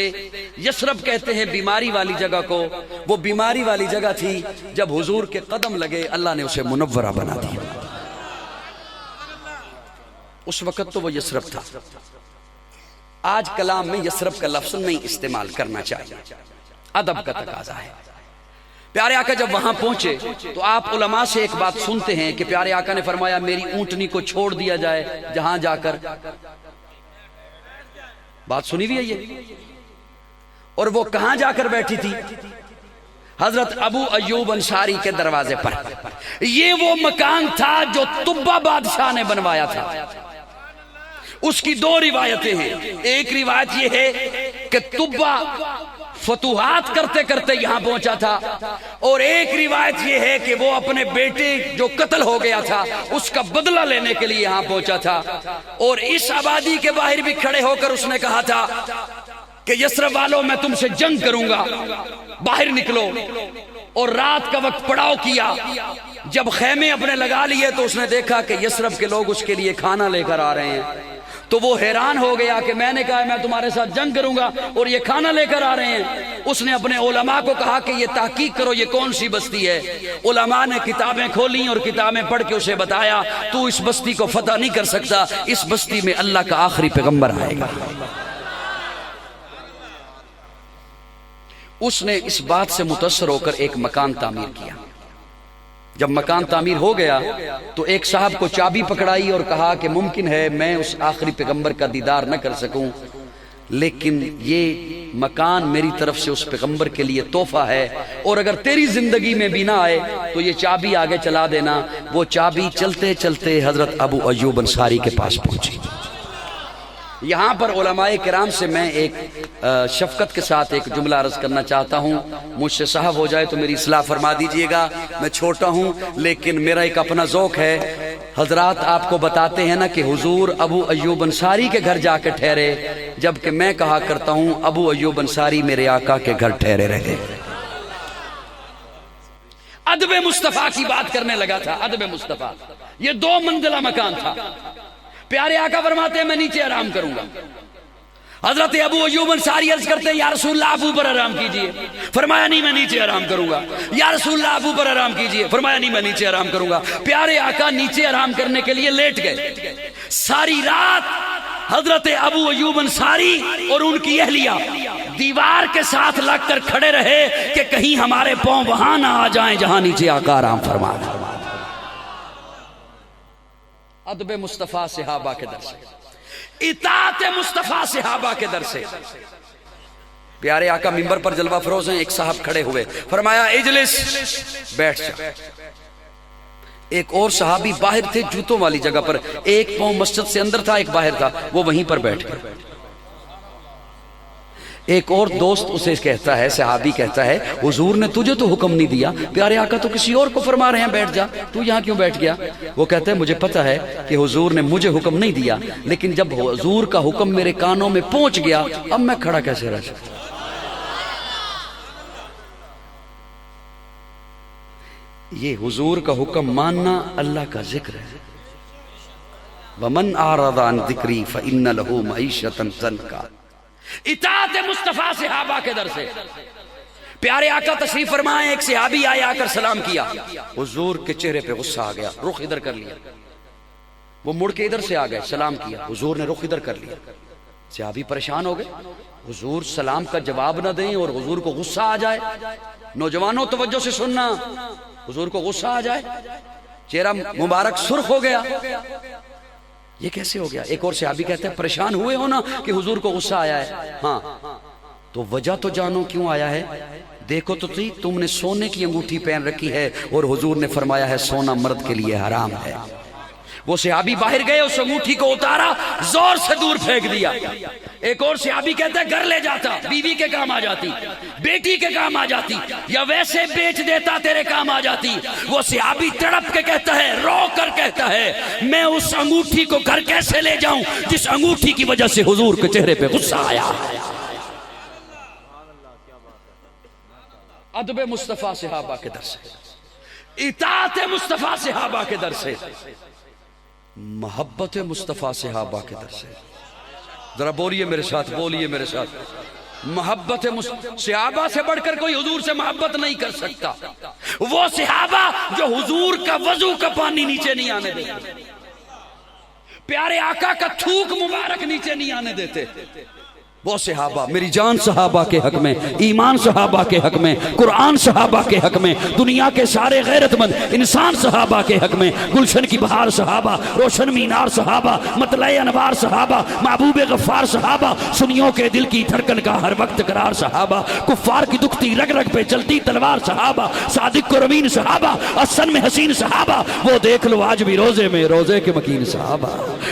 یثرب کہتے ہیں بیماری والی جگہ کو. وہ بیماری والی جگہ تھی جب حضور کے قدم لگے اللہ نے اسے منورہ بنا دیا. اس وقت تو وہ یثرب تھا. آج کلام میں یثرب کا لفظ نہیں استعمال کرنا چاہیے، ادب کا تقاضا ہے. پیارے آقا جب وہاں پہنچے تو آپ علماء سے ایک بات سنتے ہیں کہ پیارے آقا نے فرمایا میری اونٹنی کو چھوڑ دیا جائے جہاں جا کر. بات سنی ہوئی ہے یہ. اور وہ کہاں جا کر بیٹھی تھی؟ حضرت ابو ایوب انصاری کے دروازے پر. یہ وہ مکان تھا جو طبہ بادشاہ نے بنوایا تھا. اس کی دو روایتیں ہیں. ایک روایت یہ ہے کہ طبہ فتوحات کرتے کرتے یہاں پہنچا تھا، اور ایک روایت یہ ہے کہ وہ اپنے بیٹے جو قتل ہو گیا تھا اس کا بدلہ لینے کے لیے یہاں پہنچا تھا. اور اس آبادی کے باہر بھی کھڑے ہو کر اس نے کہا تھا کہ یثرب والوں میں تم سے جنگ کروں گا، باہر نکلو. اور رات کا وقت پڑاؤ کیا. جب خیمے اپنے لگا لیے تو اس نے دیکھا کہ یثرب کے لوگ اس کے لیے کھانا لے کر آ رہے ہیں. تو وہ حیران ہو گیا کہ میں نے کہا میں تمہارے ساتھ جنگ کروں گا اور یہ کھانا لے کر آ رہے ہیں. اس نے اپنے علماء کو کہا کہ یہ تحقیق کرو یہ کون سی بستی ہے. علماء نے کتابیں کھولیں اور کتابیں پڑھ کے اسے بتایا تو اس بستی کو فتح نہیں کر سکتا، اس بستی میں اللہ کا آخری پیغمبر آئے گا. اس نے اس بات سے متاثر ہو کر ایک مکان تعمیر کیا. جب مکان تعمیر ہو گیا تو ایک صاحب کو چابی پکڑائی اور کہا کہ ممکن ہے میں اس آخری پیغمبر کا دیدار نہ کر سکوں، لیکن یہ مکان میری طرف سے اس پیغمبر کے لیے تحفہ ہے، اور اگر تیری زندگی میں بھی نہ آئے تو یہ چابی آگے چلا دینا. وہ چابی چلتے چلتے حضرت ابو ایوب انصاری کے پاس پہنچی. یہاں پر علماء کرام سے میں ایک شفقت کے ساتھ ایک جملہ عرض کرنا چاہتا ہوں. مجھ سے صحب ہو جائے تو میری اصلاح فرما دیجئے گا. میں چھوٹا ہوں لیکن میرا ایک اپنا ذوق ہے. حضرات آپ کو بتاتے ہیں نا کہ حضور ابو ایوب انصاری کے گھر جا کے ٹھہرے، جبکہ میں کہا کرتا ہوں ابو ایوب انصاری میرے آقا کے گھر ٹھہرے رہے. ادب مصطفیٰ کی بات کرنے لگا تھا. ادب مصطفیٰ یہ 2 منزلہ مکان تھا. پیارے آقا فرماتے ہیں میں نیچے آرام کروں گا. حضرت ابو ایوب انصاری عرض کرتے ہیں یا رسول اللہ آپ اوپر آرام کیجئے. فرمایا نہیں میں نیچے آرام کروں گا. یا رسول اللہ آپ اوپر آرام کیجئے. فرمایا نہیں میں نیچے آرام کروں گا. پیارے آقا نیچے آرام کرنے کے لیے لیٹ گئے. ساری رات حضرت ابو ایوب انصاری اور ان کی اہلیہ دیوار کے ساتھ لگ کر کھڑے رہے کہ کہیں ہمارے پاؤں وہاں نہ آ جائیں جہاں نیچے آقا آرام فرما رہے. ادب مصطفیٰ صحابہ کے در سے، اطاعت مصطفیٰ صحابہ کے در سے. پیارے آقا منبر پر جلوہ فروز ہیں. ایک صاحب کھڑے ہوئے، فرمایا اجلس، بیٹھ جا. ایک اور صحابی باہر تھے جوتوں والی جگہ پر، ایک پاؤں مسجد سے اندر تھا ایک باہر تھا، وہ وہیں پر بیٹھ گئے. ایک اور دوست اسے کہتا ہے، صحابی کہتا ہے حضور نے تجھے تو حکم نہیں دیا، پیارے آقا تو کسی اور کو فرما رہے ہیں بیٹھ جا، تو یہاں کیوں بیٹھ گیا؟ وہ کہتا ہے مجھے پتا ہے کہ حضور نے مجھے حکم نہیں دیا، لیکن جب حضور کا حکم میرے کانوں میں پہنچ گیا اب میں کھڑا کیسے رہ سکتا. یہ حضور کا حکم ماننا اللہ کا ذکر ہے. وَمَنْ أَعْرَضَ عَنْ ذِكْرِي فَإِنَّ لَهُ مَعِيشَةً ضَنْكًا. اطاعت مصطفیٰ صحابہ کے در سے. پیارے آقا تشریف فرمائیں. ایک صحابی آئے، آ کر سلام کیا. حضور کے چہرے پہ غصہ آ گیا، رخ ادھر کر لیا. وہ مڑ کے ادھر سے آ گئے، سلام کیا، حضور نے رخ ادھر کر لیا. صحابی پریشان ہو گئے، حضور سلام کا جواب نہ دیں اور حضور کو غصہ آ جائے. نوجوانوں توجہ سے سننا، حضور کو غصہ آ جائے، چہرہ مبارک سرخ ہو گیا. یہ کیسے ہو گیا؟ ایک اور صحابی کہتے ہیں پریشان ہوئے ہو نا کہ حضور کو غصہ آیا ہے. ہاں تو وجہ تو جانو کیوں آیا ہے. دیکھو تو صحیح، تم نے سونے کی انگوٹھی پہن رکھی ہے اور حضور نے فرمایا ہے سونا مرد کے لیے حرام ہے. وہ صحابی باہر گئے، اس انگوٹھی کو اتارا، زور سے دور پھینک دیا. ایک اور صحابی کہتا ہے گھر لے جاتا، بیوی کے کام آ جاتی، بیٹی کے کام آ جاتی، یا ویسے بیچ دیتا تیرے کام آ جاتی. وہ صحابی تڑپ کے کہتا ہے، رو کر کہتا ہے میں اس انگوٹھی کو گھر کیسے لے جاؤں جس انگوٹھی کی وجہ سے حضور کے چہرے پہ غصہ آیا. ادب مصطفیٰ صحابہ کے در سے، اطاعت مصطفیٰ صحابہ کے در سے، محبت مصطفیٰ صحابہ کے در سے. ذرا بولیے میرے ساتھ، بولیے میرے ساتھ. محبت صحابہ سے بڑھ کر کوئی حضور سے محبت نہیں کر سکتا. وہ صحابہ جو حضور کا وضو کا پانی نیچے نہیں آنے دیتے، پیارے آقا کا تھوک مبارک نیچے نہیں آنے دیتے. وہ صحابہ میری جان صحابہ کے حق میں، ایمان صحابہ کے حق میں، قرآن صحابہ کے حق میں، دنیا کے سارے غیرت مند انسان صحابہ کے حق میں، گلشن کی بہار صحابہ، روشن مینار صحابہ، مطلع انوار صحابہ، محبوب غفار صحابہ، سنیوں کے دل کی دھڑکن کا ہر وقت قرار صحابہ، کفار کی دکھتی رگ رگ پہ چلتی تلوار صحابہ، صادق و امین صحابہ، حسن میں حسین صحابہ، وہ دیکھ لو آج بھی روزے میں روزے کے مکین صحابہ،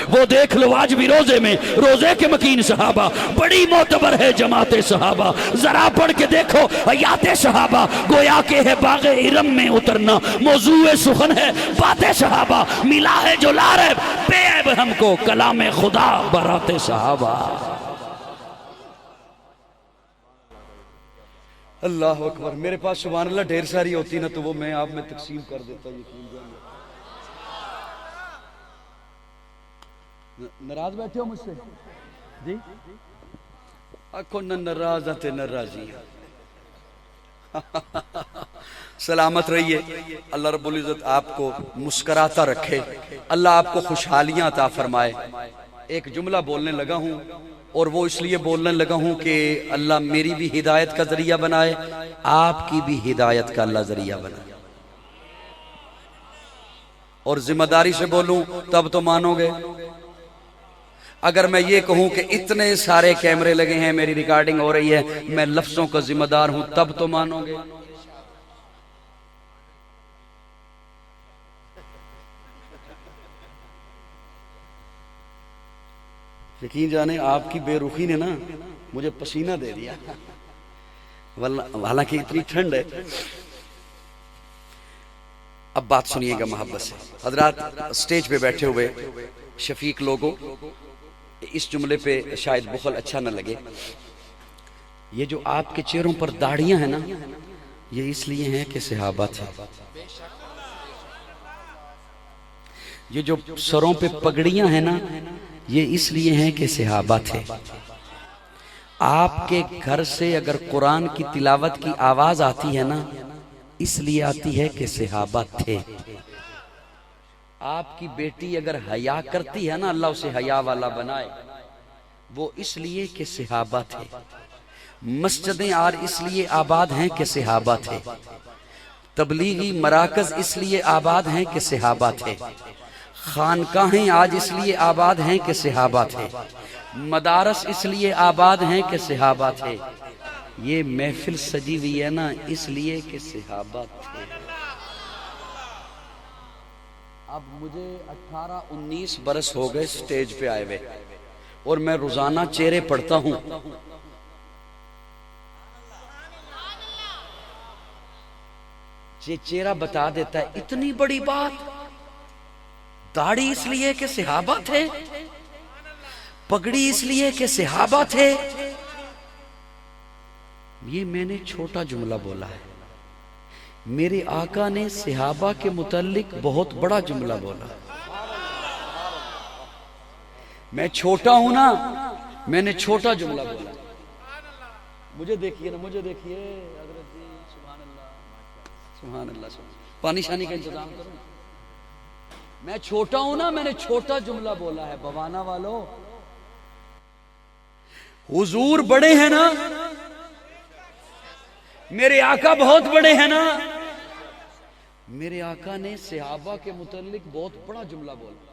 وہ دیکھ لو آج بھی روزے میں روزے کے مکین صحابہ، بڑی معتبر ہے جماعت صحابہ، ذرا پڑھ کے دیکھو حیات صحابہ، گویا کہ ہے باغ ارم میں اترنا، موضوع سخن ہے بات صحابہ، ملا ہے جو لارب بے عیب ہم کو کلام خدا برات صحابہ۔ اللہ اکبر، میرے پاس سبحان اللہ ڈھیر ساری ہوتی نا تو وہ میں آپ میں تقسیم کر دیتا، یقین جانے۔ ناراض بیٹھے ہو مجھ سے جی؟ آنکھوں نہ ناراض آتے ناراضی سلامت رہیے، اللہ رب العزت آپ کو مسکراتا رکھے، اللہ آپ کو خوشحالیاں عطا فرمائے۔ ایک جملہ بولنے لگا ہوں اور وہ اس لیے بولنے لگا ہوں کہ اللہ میری بھی ہدایت کا ذریعہ بنائے، آپ کی بھی ہدایت کا اللہ ذریعہ بنائے۔ اور ذمہ داری سے بولوں تب تو مانو گے، اگر میں یہ کہوں کہ اتنے سارے کیمرے لگے ہیں میری ریکارڈنگ ہو رہی ہے میں لفظوں کا ذمہ دار ہوں تب تو مانو گے؟ یقین جانے آپ کی بے رخی نے نا مجھے پسینہ دے دیا، حالانکہ اتنی ٹھنڈ ہے۔ اب بات سنیے گا محبت سے حضرات، سٹیج پہ بیٹھے ہوئے شفیق لوگوں، اس جملے پہ شاید بخل اچھا نہ لگے، یہ جو آپ کے چہروں پر داڑھیاں ہیں نا یہ اس لیے ہیں کہ صحابہ تھے، یہ جو سروں پہ پگڑیاں ہیں نا یہ اس لیے ہیں کہ صحابہ تھے۔ آپ کے گھر سے اگر قرآن کی تلاوت کی آواز آتی ہے نا اس لیے آتی ہے کہ صحابہ تھے۔ آپ کی بیٹی اگر حیا کرتی ہے نا اللہ اسے حیا والا بنائے، وہ اس لیے کہ صحابہ تھے۔ مسجدیں آج اس لیے آباد ہیں کہ صحابہ تھے، تبلیغی مراکز اس لیے آباد ہیں کہ صحابہ تھے، خانقاہیں آج اس لیے آباد ہیں کہ صحابہ تھے، مدارس اس لیے آباد ہیں کہ صحابہ تھے، یہ محفل سجی ہوئی ہے نا اس لیے کہ صحابہ تھے۔ اب مجھے 18-19 برس ہو گئے سٹیج پہ آئے ہوئے اور میں روزانہ چہرے پڑھتا ہوں، یہ چہرہ بتا دیتا ہے اتنی بڑی بات، داڑھی اس لیے کہ صحابہ تھے، پگڑی اس لیے کہ صحابہ تھے۔ یہ میں نے چھوٹا جملہ بولا ہے، میرے آقا نے صحابہ کے متعلق بہت بڑا جملہ بولا۔ میں چھوٹا ہوں نا میں نے چھوٹا جملہ بولا۔ مجھے دیکھیے نا، مجھے دیکھیے حضرت جی، سبحان اللہ سبحان اللہ، پانی شانی کا انتظام کروں۔ میں چھوٹا ہوں نا میں نے چھوٹا جملہ بولا ہے۔ بوانا والو حضور بڑے ہیں نا، میرے آقا بہت بڑے ہیں نا، میرے آقا نے صحابہ کے متعلق بہت بڑا جملہ بولا۔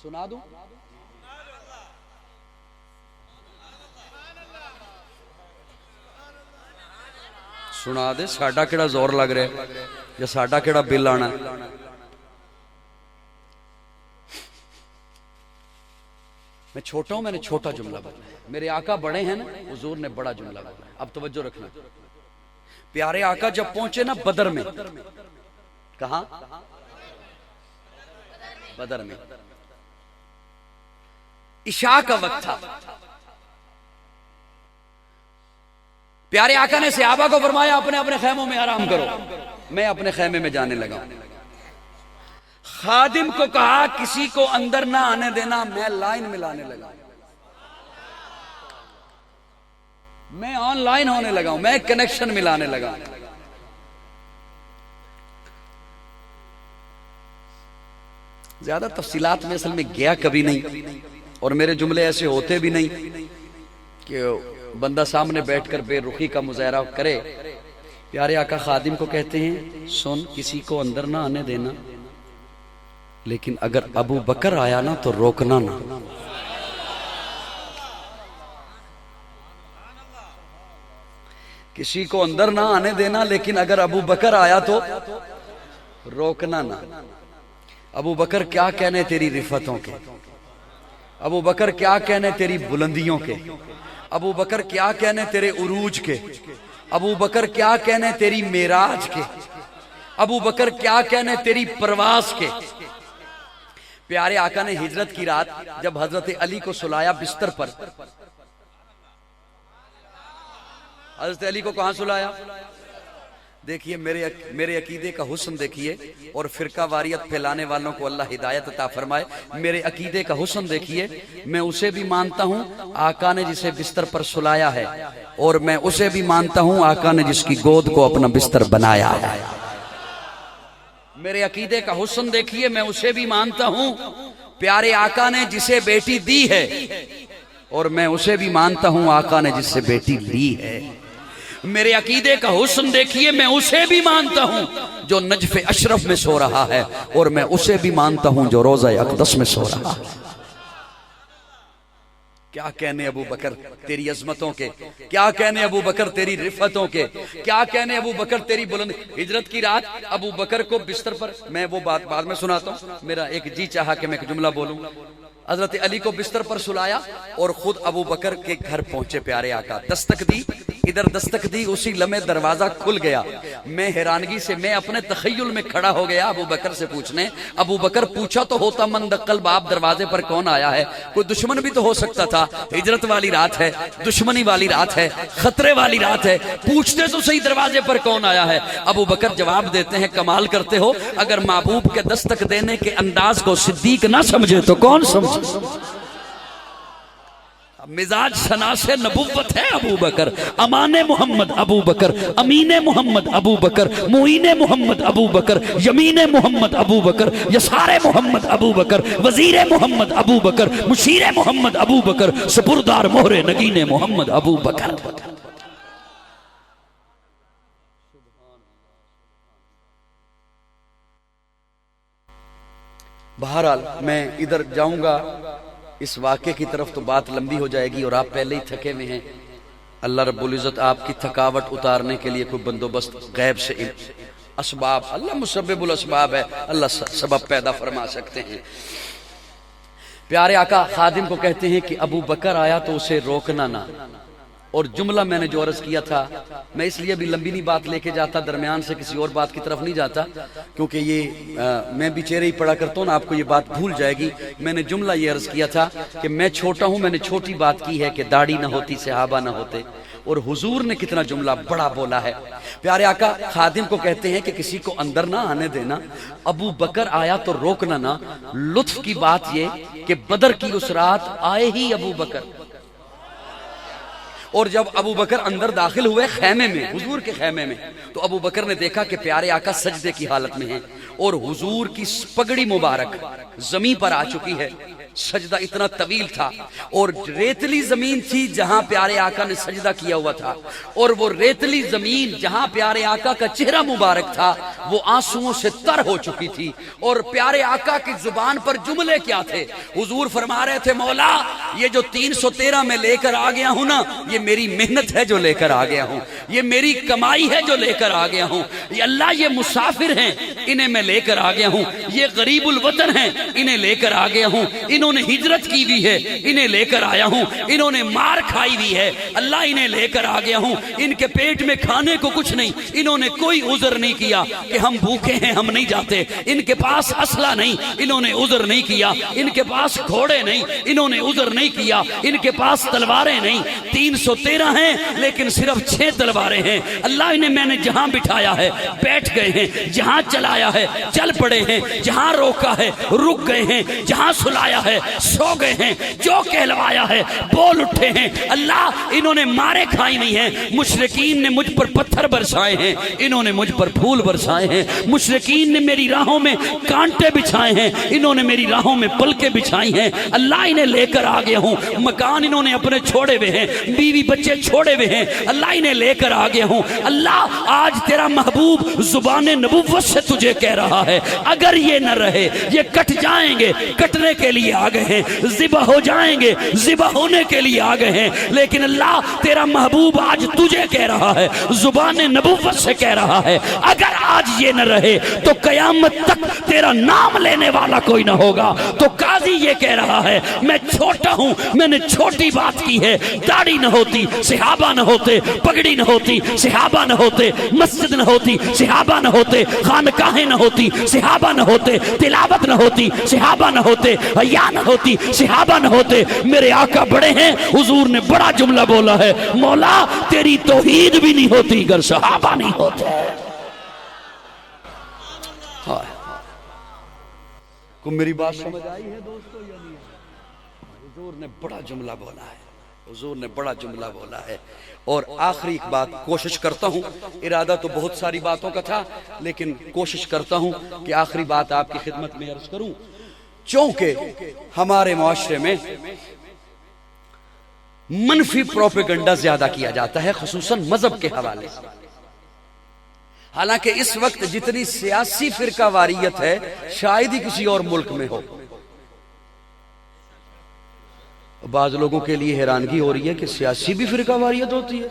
سنا دوں؟ سنا دے، ساڈا کیڑا زور لگ رہا ہے یا ساڈا کیڑا بل آنا ہے؟ میں چھوٹا ہوں میں نے چھوٹا جملہ بولا ہے، میرے آقا بڑے ہیں نا حضور نے بڑا جملہ بولا ہے۔ اب توجہ رکھنا، پیارے آقا جب پہنچے نا بدر میں، کہاں؟ بدر میں عشاء کا وقت تھا، پیارے آقا نے صحابہ کو فرمایا اپنے اپنے خیموں میں آرام کرو، میں اپنے خیمے میں جانے لگا ہوں۔ خادم کو کہا کسی کو اندر نہ آنے دینا، میں لائن ملانے لگا، میں آن لائن ہونے لگا ہوں، میں کنیکشن ملانے لگا۔ زیادہ تفصیلات میں اصل میں گیا کبھی نہیں، اور میرے جملے ایسے ہوتے بھی نہیں کہ بندہ سامنے بیٹھ کر بے رخی کا مظاہرہ کرے. پیارے آقا خادم کو کہتے ہیں سن کسی کو اندر نہ آنے دینا، لیکن اگر ابو بکر آیا نا تو روکنا نہ. کسی کو اندر نہ آنے دینا لیکن اگر ابو بکر آیا تو روکنا نہ. ابو بکر کیا کہنے تیری رفتوں کے، ابو بکر کیا کہنے تیری بلندیوں کے، ابو بکر کیا کہنے تیرے عروج کے، ابو بکر کیا کہنے تیری معراج کے، ابو بکر کیا کہنے تیری پرواز کے. پیارے آقا نے ہجرت کی رات جب حضرت علی کو سلایا بستر پر، حضرت علی کو کہاں سلایا؟ دیکھیے میرے عقیدے کا حسن دیکھیے، اور فرقہ واریت پھیلانے والوں کو اللہ ہدایت عطا فرمائے. میرے عقیدے کا حسن دیکھیے، میں اسے بھی مانتا ہوں آقا نے جسے بستر پر سلایا ہے، اور میں اسے بھی مانتا ہوں آقا نے جس کی گود کو اپنا بستر بنایا ہے. میرے عقیدے کا حسن دیکھیے، میں اسے بھی مانتا ہوں پیارے آقا نے جسے بیٹی دی ہے، اور میں اسے بھی مانتا ہوں آقا نے جس سے بیٹی لی ہے. میرے عقیدے کا حسن دیکھیے، میں اسے بھی مانتا ہوں جو نجف اشرف میں سو رہا ہے، اور میں اسے بھی مانتا ہوں جو روضہ اقدس میں سو رہا ہے. کیا کہنے ابو بکر تیری عظمتوں کے، کیا کہنے ابو بکر تیری رفتوں کے، کیا کہنے ابو بکر تیری بلند. ہجرت کی رات ابو بکر کو بستر پر، میں وہ بات بعد میں سناتا ہوں، میرا ایک جی چاہا کہ میں ایک جملہ بولوں. حضرت علی کو بستر پر سلایا اور خود ابو بکر کے گھر پہنچے پیارے آقا. دستک دی، ادھر دستک دی، اسی لمحے دروازہ کھل گیا. میں حیرانگی سے، میں اپنے تخیل میں کھڑا ہو گیا ابو بکر سے پوچھنے. ابو بکر پوچھا تو ہوتا من دقل باب، دروازے پر کون آیا ہے؟ کوئی دشمن بھی تو ہو سکتا تھا. ہجرت والی رات ہے، دشمنی والی رات ہے، خطرے والی رات ہے، پوچھتے تو صحیح دروازے پر کون آیا ہے. ابو بکر جواب دیتے ہیں کمال کرتے ہو، اگر محبوب کے دستک دینے کے انداز کو صدیق نہ سمجھے تو کون سمجھے؟ مزاج شناس نبوت ہے ابو بکر، امان محمد ابو بکر، امین محمد ابو بکر، معین محمد ابو بکر، یمین محمد ابو بکر، یسار محمد ابو بکر، وزیر محمد ابو بکر، مشیر محمد ابو بکر، سپردار مہر نگین محمد ابو بکر. بہرحال میں ادھر جاؤں گا اس واقعے کی طرف تو بات لمبی ہو جائے گی، اور آپ پہلے ہی تھکے ہوئے ہیں. اللہ رب العزت آپ کی تھکاوٹ اتارنے کے لیے کوئی بندوبست غیب سے اسباب، اللہ مسبب الاسباب ہے، اللہ سبب پیدا فرما سکتے ہیں. پیارے آقا خادم کو کہتے ہیں کہ ابو بکر آیا تو اسے روکنا نہ. اور جملہ میں نے جو عرض کیا تھا، میں اس لیے بھی لمبی نہیں بات لے کے جاتا، درمیان سے کسی اور بات کی طرف نہیں جاتا، کیونکہ یہ میں بھی چہرے ہی پڑھا کرتا ہوں نا، آپ کو یہ بات بھول جائے گی. میں نے جملہ یہ عرض کیا تھا کہ میں چھوٹا ہوں، میں نے چھوٹی بات کی ہے کہ داڑھی نہ ہوتی صحابہ نہ ہوتے، اور حضور نے کتنا جملہ بڑا بولا ہے. پیارے آقا خادم کو کہتے ہیں کہ کسی کو اندر نہ آنے دینا، ابو بکر آیا تو روکنا نہ. لطف کی بات یہ کہ بدر کی اس رات آئے ہی ابو بکر، اور جب ابو بکر اندر داخل ہوئے خیمے میں، حضور کے خیمے میں، تو ابو بکر نے دیکھا کہ پیارے آقا سجدے کی حالت میں ہیں، اور حضور کی پگڑی مبارک زمین پر آ چکی ہے. سجدہ اتنا طویل تھا، اور ریتلی زمین تھی جہاں پیارے آقا نے سجدہ کیا ہوا تھا، اور وہ ریتلی زمین جہاں پیارے آقا کا چہرہ مبارک تھا وہ آنسوؤں سے تر ہو چکی تھی. اور پیارے آقا کی زبان پر جملے کیا تھے؟ حضور فرما رہے تھے مولا یہ جو 313 میں لے کر آ گیا ہوں نا، یہ میری محنت ہے جو لے کر آ گیا ہوں، یہ میری کمائی ہے جو لے کر آ گیا ہوں. یہ اللہ یہ مسافر ہیں انہیں میں لے کر آ گیا ہوں، یہ غریب الوطن ہیں انہیں لے کر آ گیا ہوں، انہوں نے ہجرت کی بھی ہے انہیں لے کر آیا ہوں، انہوں نے مار کھائی بھی ہے اللہ انہیں لے کر آ گیا ہوں. ان کے پیٹ میں کھانے کو کچھ نہیں، انہوں نے کوئی عذر نہیں کیا کہ ہم بھوکے ہیں ہم نہیں جاتے. ان کے پاس اسلحہ نہیں، انہوں نے عذر نہیں کیا. ان کے پاس گھوڑے نہیں، انہوں نے عذر نہیں کیا. ان کے پاس تلواریں نہیں، 313 ہیں لیکن صرف 6 تلواریں ہیں. اللہ انہیں میں نے جہاں بٹھایا ہے بیٹھ گئے ہیں، جہاں چلایا ہے چل پڑے ہیں، جہاں روکا ہے رک گئے ہیں، جہاں سلایا ہے ہے سو گئے ہیں، جو کہلوایا ہے بول اٹھے ہیں۔ اللہ انہوں نے مارے کھائی نہیں ہیں، مشرکین نے مجھ پر پتھر برسائے ہیں، انہوں نے مجھ پر پھول برسائے ہیں، مشرکین نے میری راہوں میں کانٹے بچھائے ہیں، انہوں نے میری راہوں میں پلکیں بچھائی ہیں۔ اللہ انہیں لے کر آ گیا ہوں، مکان انہوں نے اپنے چھوڑے ہوئے ہیں، بیوی بچے چھوڑے ہوئے ہیں، اللہ انہیں لے کر آ گیا ہوں۔ اللہ آج تیرا محبوب زبان نبوت سے تجھے کہہ رہا ہے اگر یہ نہ رہے، یہ کٹ جائیں گے، کٹنے کے لیے آ گئے ہیں، ذبح ہو جائیں گے، ذبح ہونے کے لیے آ گئے ہیں، لیکن اللہ تیرا محبوب آج تجھے کہہ رہا ہے، زبان نبوت سے کہہ رہا ہے اگر آج یہ نہ رہے تو قیامت تک تیرا نام لینے والا کوئی نہ ہوگا۔ تو قاضی یہ کہہ رہا ہے میں چھوٹا ہوں، میں نے چھوٹی بات کی ہے، داڑھی نہ ہوتی صحابہ نہ ہوتے، پگڑی نہ ہوتی صحابہ نہ ہوتے، مسجد نہ ہوتی صحابہ نہ ہوتے، خانقاہیں نہ ہوتی صحابہ نہ ہوتے، تلاوت نہ ہوتی صحابہ نہ ہوتے، حیا نہ ہوتی صحابہ نہ ہوتے۔ میرے آقا بڑے ہیں، حضور نے بڑا جملہ بولا ہے، مولا تیری توحید بھی نہیں ہوتی اگر صحابہ نہیں ہوتے۔ کو میری بات سمجھ آئی ہے دوستو یا نہیں؟ حضور نے بڑا جملہ بولا ہے، حضور نے بڑا جملہ بولا ہے۔ اور آخری ایک بات کوشش کرتا ہوں، ارادہ تو بہت ساری باتوں کا تھا لیکن کوشش کرتا ہوں کہ آخری بات آپ کی خدمت میں عرض کروں۔ چونکہ ہمارے معاشرے میں منفی پروپیگنڈا زیادہ کیا جاتا ہے خصوصاً مذہب کے حوالے سے، حالانکہ اس وقت جتنی سیاسی فرقہ واریت ہے شاید ہی کسی اور ملک میں ہو۔ بعض لوگوں کے لیے حیرانگی ہو رہی ہے کہ سیاسی بھی فرقہ واریت ہوتی ہے۔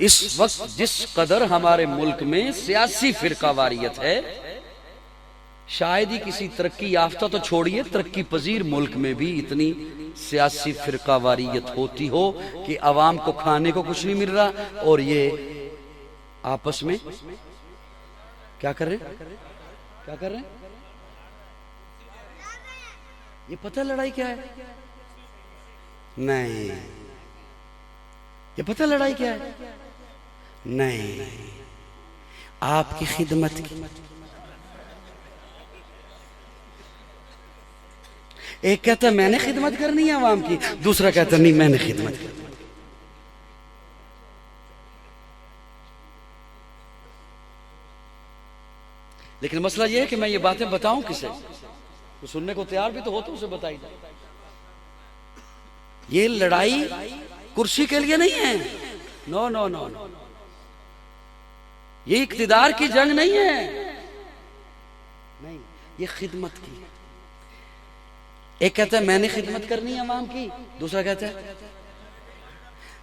اس وقت جس قدر ہمارے ملک میں سیاسی فرقہ واریت ہے شاید ہی کسی ترقی یافتہ تو چھوڑیے ترقی پذیر ملک میں بھی اتنی سیاسی فرقہ واریت ہوتی ہو کہ عوام کو کھانے کو کچھ نہیں مل رہا اور یہ آپس میں کیا کر رہے ہیں؟ کیا کر رہے ہیں؟ یہ پتہ لڑائی کیا ہے؟ نہیں۔ یہ پتہ لڑائی کیا ہے؟ نہیں۔ آپ کی خدمت کی۔ ایک کہتا ہے میں نے خدمت کرنی ہے عوام کی، دوسرا کہتا ہے نہیں میں نے خدمت کرنی۔ لیکن مسئلہ یہ ہے کہ میں یہ باتیں بتاؤں کسے؟ تو سننے کو تیار بھی تو ہو تو اسے بتائی جائے۔ یہ لڑائی کرسی کے لیے نہیں ہے، نو نو نو نو، یہ اقتدار کی جنگ نہیں ہے، نہیں، یہ خدمت کی۔ ایک کہتا ہے میں نے خدمت کرنی ہے عوام کی، دوسرا کہتا ہے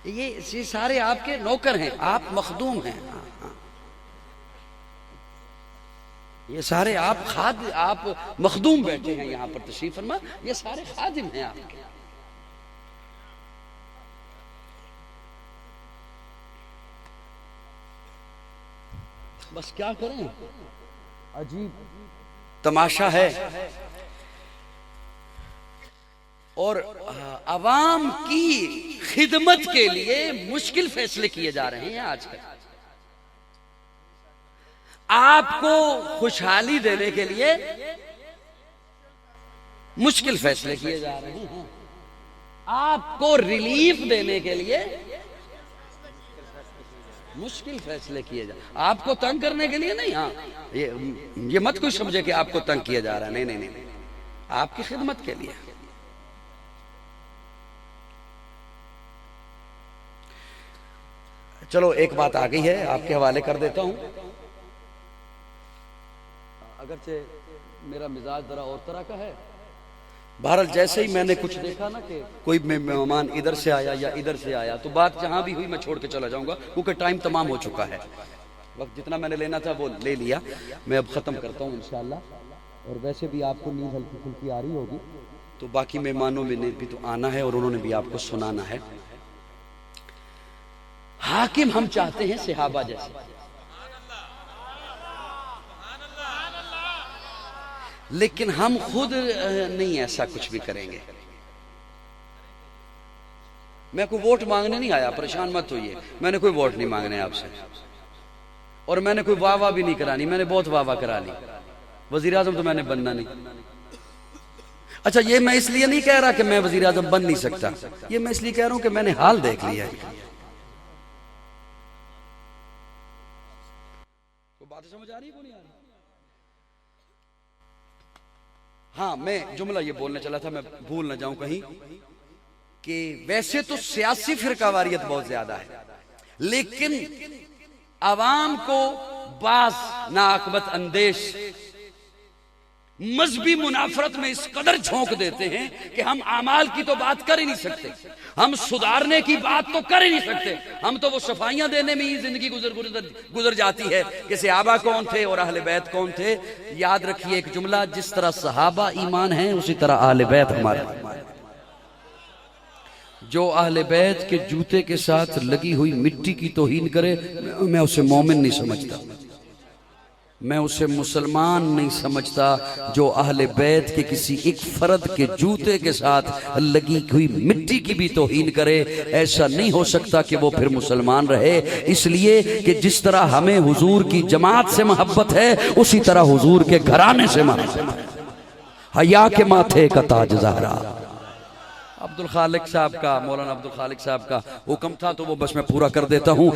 یہ سارے آپ کے نوکر ہیں، آپ مخدوم ہیں، یہ سارے آپ مخدوم بیٹھے ہیں یہاں پر تشریف فرما، یہ سارے خادم ہیں آپ کے۔ بس کیا کریں، عجیب تماشا ہے، اور عوام کی خدمت کے لیے مشکل فیصلے کیے جا رہے ہیں آج کل۔ آپ کو خوشحالی دینے کے لیے مشکل فیصلے کیے جا رہے ہیں، آپ کو ریلیف دینے کے لیے مشکل فیصلے کیے جا رہے ہیں، آپ کو تنگ کرنے کے لیے نہیں۔ ہاں یہ مت کوئی سمجھے کہ آپ کو تنگ کیا جا رہا ہے، نہیں نہیں نہیں، آپ کی خدمت کے لیے۔ چلو ایک بات آ گئی ہے آپ کے حوالے کر دیتا ہوں، اگرچہ میرا مزاج ذرا اور طرح کا ہے، بہرحال جیسے ہی میں نے کچھ دیکھا نا کہ کوئی مہمان ادھر سے آیا یا ادھر سے آیا تو بات جہاں بھی ہوئی میں چھوڑ کے چلا جاؤں گا کیونکہ ٹائم تمام ہو چکا ہے، وقت جتنا میں نے لینا تھا وہ لے لیا، میں اب ختم کرتا ہوں انشاءاللہ۔ اور ویسے بھی آپ کو نیند ہلکی پھلکی آ رہی ہوگی تو باقی مہمانوں میں نے بھی تو آنا ہے اور انہوں نے بھی آپ کو سنانا ہے۔ حاکم ہم چاہتے ہیں صحابہ جیسے، لیکن ہم خود نہیں ایسا کچھ بھی کریں گے۔ میں کوئی ووٹ مانگنے نہیں آیا، پریشان مت ہوئیے، میں نے کوئی ووٹ نہیں مانگنے آپ سے، اور میں نے کوئی واہ واہ بھی نہیں کرانی، میں نے بہت واہ واہ کرا لی، وزیر اعظم تو میں نے بننا نہیں۔ اچھا یہ میں اس لیے نہیں کہہ رہا کہ میں وزیر اعظم بن نہیں سکتا، یہ میں اس لیے کہہ رہا ہوں کہ میں نے حال دیکھ لیا ہے. بات سمجھ آ رہی ہے کہ نہیں آ رہی؟ ہاں میں جملہ یہ بولنے چلا تھا، میں بھول نہ جاؤں کہیں، کہ ویسے تو سیاسی فرقہ واریت بہت زیادہ ہے، لیکن عوام کو بعض ناعاقبت اندیش مذہبی منافرت میں اس قدر جھونک دیتے ہیں کہ ہم اعمال کی تو بات کر ہی نہیں سکتے، ہم سدھارنے کی بات تو کر ہی نہیں سکتے، ہم تو وہ صفائیاں دینے میں ہی زندگی گزر جاتی ہے کہ صحابہ کون تھے اور اہل بیت کون تھے. یاد رکھیے ایک جملہ، جس طرح صحابہ ایمان ہیں اسی طرح اہل بیت ہمارے ایمان ہیں. جو اہل بیت کے جوتے کے ساتھ لگی ہوئی مٹی کی توہین کرے میں اسے مومن نہیں سمجھتا، میں اسے مسلمان نہیں سمجھتا. جو اہل بیت کے کسی ایک فرد کے جوتے کے ساتھ لگی ہوئی مٹی کی بھی توہین کرے، ایسا نہیں ہو سکتا کہ وہ پھر مسلمان رہے. اس لیے کہ جس طرح ہمیں حضور کی جماعت سے محبت ہے اسی طرح حضور کے گھرانے سے محبت ہے. حیا کے ماتھے کا تاج زہرا، عبد الخالق صاحب کا، مولانا عبد الخالق صاحب کا حکم تھا تو وہ بس میں پورا کر دیتا ہوں.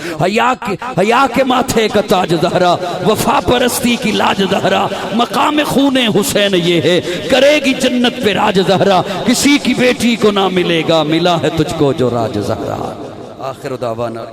حیا کے ماتھے کا تاج زہرا، وفا پرستی کی لاج زہرا، مقام خون حسین یہ ہے، کرے گی جنت پہ راج زہرا، کسی کی بیٹی کو نہ ملے گا ملا ہے تجھ کو جو راج زہرا. آخر دعوانا